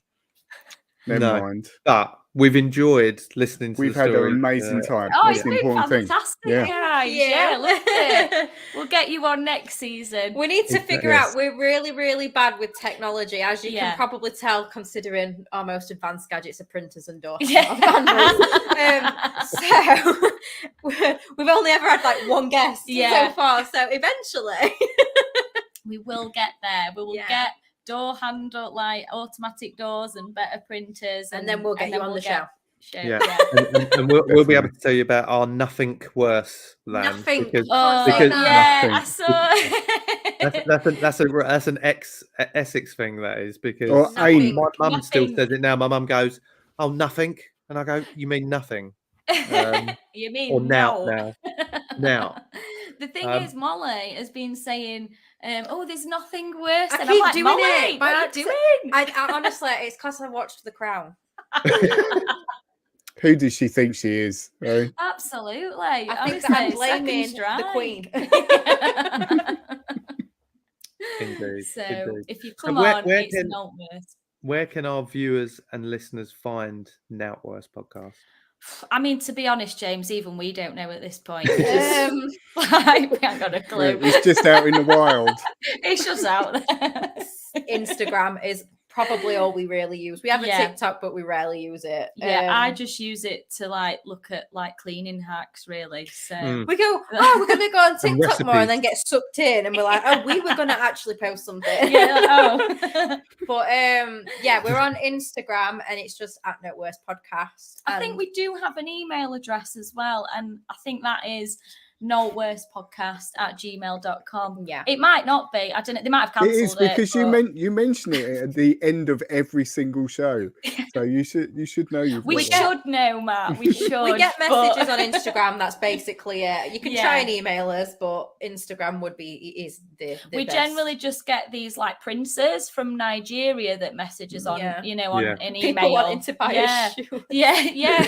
Speaker 1: never mind.
Speaker 2: But we've enjoyed listening to
Speaker 1: We've
Speaker 2: the
Speaker 1: had an
Speaker 2: stories.
Speaker 1: amazing time.
Speaker 5: Oh,
Speaker 1: That's
Speaker 5: it's
Speaker 1: the
Speaker 5: been
Speaker 1: important thing.
Speaker 5: fantastic,
Speaker 1: Yeah.
Speaker 5: guys. Yeah, loved it. We'll get you on next season.
Speaker 4: We need to figure out, we're really, really bad with technology, as you can probably tell, considering our most advanced gadgets are printers and doors.
Speaker 5: Yeah.
Speaker 4: So we've only ever had like one guest so far. So eventually
Speaker 5: we will get there. We will get door handle, like automatic doors and better printers.
Speaker 4: And then we'll get you on the show.
Speaker 2: Yeah. And we'll be able to tell you about our nothing worse land.
Speaker 4: Nothing.
Speaker 2: Because
Speaker 5: I saw.
Speaker 2: that's an Essex thing, that is, because
Speaker 1: my
Speaker 2: mum still says it now. My mum goes, "Oh, nothing," and I go, "You mean nothing?"
Speaker 5: You mean
Speaker 2: or
Speaker 5: now?
Speaker 2: Now.
Speaker 5: The thing is, Molly has been saying, "Oh, there's nothing worse."
Speaker 4: I
Speaker 5: And
Speaker 4: keep
Speaker 5: I'm like,
Speaker 4: doing
Speaker 5: Molly,
Speaker 4: it.
Speaker 5: what are you doing?
Speaker 4: I honestly, it's because I watched The Crown.
Speaker 1: Who does she think she is? Right?
Speaker 5: Absolutely.
Speaker 4: I think that I'm blaming the Queen.
Speaker 2: Indeed.
Speaker 5: So if you come on, it's Nowt Worse.
Speaker 2: Where can our viewers and listeners find Nowt Worse podcast?
Speaker 5: I mean, to be honest, James, even we don't know at this point. We haven't got a clue.
Speaker 1: It's just out in the wild.
Speaker 5: It's just out there.
Speaker 4: Instagram is probably all we really use. We have a TikTok, but we rarely use it.
Speaker 5: Yeah, I just use it to like look at like cleaning hacks, really. So
Speaker 4: we go, we're gonna go on TikTok more, and then get sucked in, and we're like, oh, we were gonna actually post something. But we're on Instagram, and it's just at Nowt Worse Podcast.
Speaker 5: I think we do have an email address as well, and I think that is nowtworsepodcast@gmail.com.
Speaker 4: Yeah,
Speaker 5: it might not be. I don't know. They might have cancelled it.
Speaker 1: It is because you mention it at the end of every single show, so you should know.
Speaker 5: We should know, Matt. We should.
Speaker 4: We get messages on Instagram. That's basically it. You can try and email us, but Instagram is the
Speaker 5: we
Speaker 4: best.
Speaker 5: Generally just get these like princes from Nigeria that message us on, on an email.
Speaker 4: People wanting to buy a shoe.
Speaker 5: Yeah.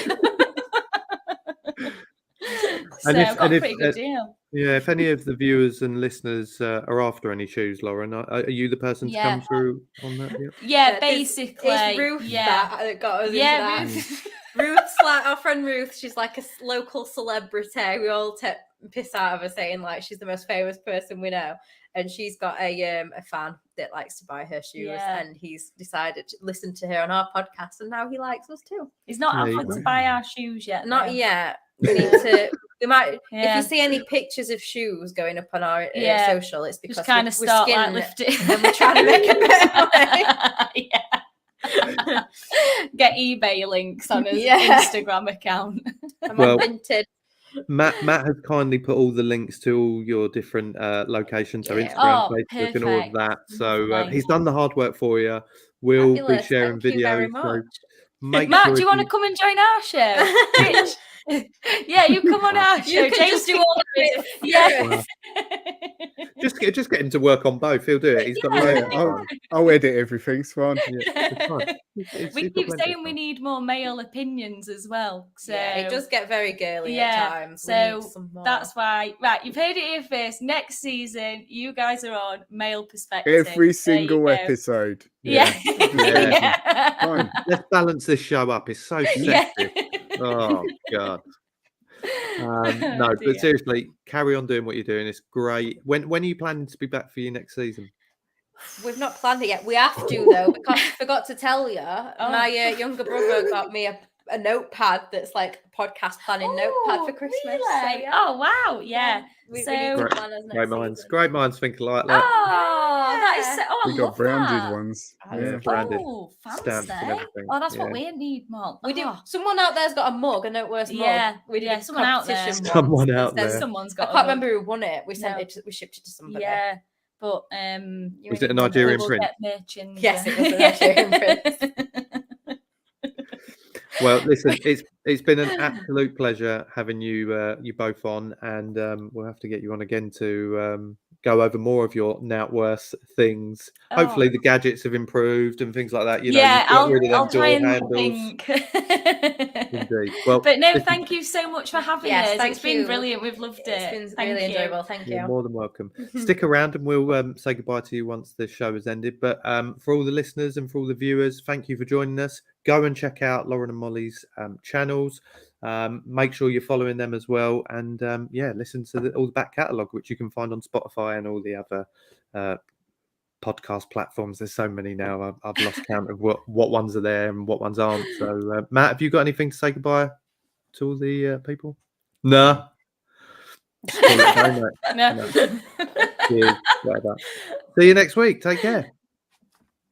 Speaker 5: So I've got a pretty good deal.
Speaker 2: Yeah, if any of the viewers and listeners are after any shoes, Lauren, are you the person to come through on that?
Speaker 5: Yeah, basically.
Speaker 4: It's Ruth that got us into that. Ruth's like our friend Ruth. She's like a local celebrity. We all take piss out of her saying like she's the most famous person we know. And she's got a fan that likes to buy her shoes, and he's decided to listen to her on our podcast, and now he likes us too.
Speaker 5: He's not offered to buy our shoes yet.
Speaker 4: Not yet. We need to. We might. If you see any pictures of shoes going up on our social, it's because
Speaker 5: kind of start like lifting,
Speaker 4: and we're trying to make a bit of money.
Speaker 5: Get eBay links on his Instagram account.
Speaker 4: I'm on Vinted.
Speaker 2: Matt has kindly put all the links to all your different locations, so Instagram, Facebook, and all of that. So he's done the hard work for you. We'll be sharing videos. So
Speaker 5: Matt, do you want to come and join our show? Yeah, you come on our show. James do all of it. Yeah.
Speaker 2: Just get him to work on both. He'll do it. He's got
Speaker 1: I'll edit everything. It's fine.
Speaker 5: We keep saying we need more male opinions as well. So
Speaker 4: it does get very girly at times.
Speaker 5: So that's why. Right, you've heard it here first. Next season, you guys are on male perspective.
Speaker 1: Every single episode.
Speaker 5: Yeah.
Speaker 1: Fine.
Speaker 2: Let's balance this show up. It's so sexy. Oh God. No, but seriously, carry on doing what you're doing. It's great. When are you planning to be back for your next season?
Speaker 4: We've not planned it yet. We have to though, because I forgot to tell you. My younger brother got me a notepad that's like a podcast planning notepad for Christmas.
Speaker 5: Really?
Speaker 4: So,
Speaker 5: oh wow, yeah.
Speaker 4: We need to plan us next
Speaker 2: great minds think alike. Like,
Speaker 5: that is so.
Speaker 1: We got branded ones.
Speaker 2: Branded.
Speaker 5: Fancy. Oh, that's what we need, Mark.
Speaker 4: We do. Someone out there's got a mug, a Nowt Worse mug. We did
Speaker 5: someone out there.
Speaker 2: Someone out there.
Speaker 5: Someone's got.
Speaker 4: I can't remember who won it. We sent it. We shipped it to somebody.
Speaker 5: Yeah. But
Speaker 2: was it a Nigerian print?
Speaker 4: Yes, it was a Nigerian print.
Speaker 2: Well, listen, it's been an absolute pleasure having you both on, and we'll have to get you on again to go over more of your Nowt Worse things. Hopefully, the gadgets have improved and things like that. You know,
Speaker 5: yeah,
Speaker 2: you've got rid of them
Speaker 5: I'll try
Speaker 2: door
Speaker 5: and
Speaker 2: handles.
Speaker 5: think.
Speaker 2: Indeed. Well,
Speaker 5: But no,
Speaker 2: listen,
Speaker 5: thank you so much for having
Speaker 4: Yes,
Speaker 5: us.
Speaker 4: thank
Speaker 5: It's been
Speaker 4: you.
Speaker 5: brilliant. We've loved it.
Speaker 4: It's been
Speaker 5: Thank
Speaker 4: really
Speaker 5: you.
Speaker 4: enjoyable. Thank
Speaker 2: you're
Speaker 4: you.
Speaker 2: more than welcome. Stick around, and we'll say goodbye to you once the show has ended. But for all the listeners and for all the viewers, thank you for joining us. Go and check out Lauren and Mollie's channels. Make sure you're following them as well, and listen to all the back catalogue, which you can find on Spotify and all the other podcast platforms. There's so many now. I've lost count of what ones are there and what ones aren't. So, Matt, have you got anything to say goodbye to all the people? No. Just call it a day, mate.
Speaker 5: No.
Speaker 2: Cheers. Whatever. See you next week. Take care.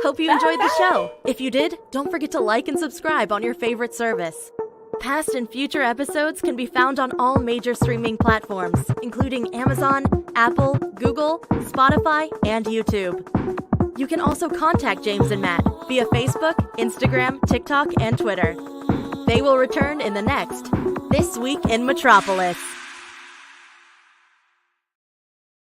Speaker 3: Hope you enjoyed the show. If you did, don't forget to like and subscribe on your favorite service. Past and future episodes can be found on all major streaming platforms, including Amazon, Apple, Google, Spotify, and YouTube. You can also contact James and Matt via Facebook, Instagram, TikTok, and Twitter. They will return in the next This Week in Metropolis.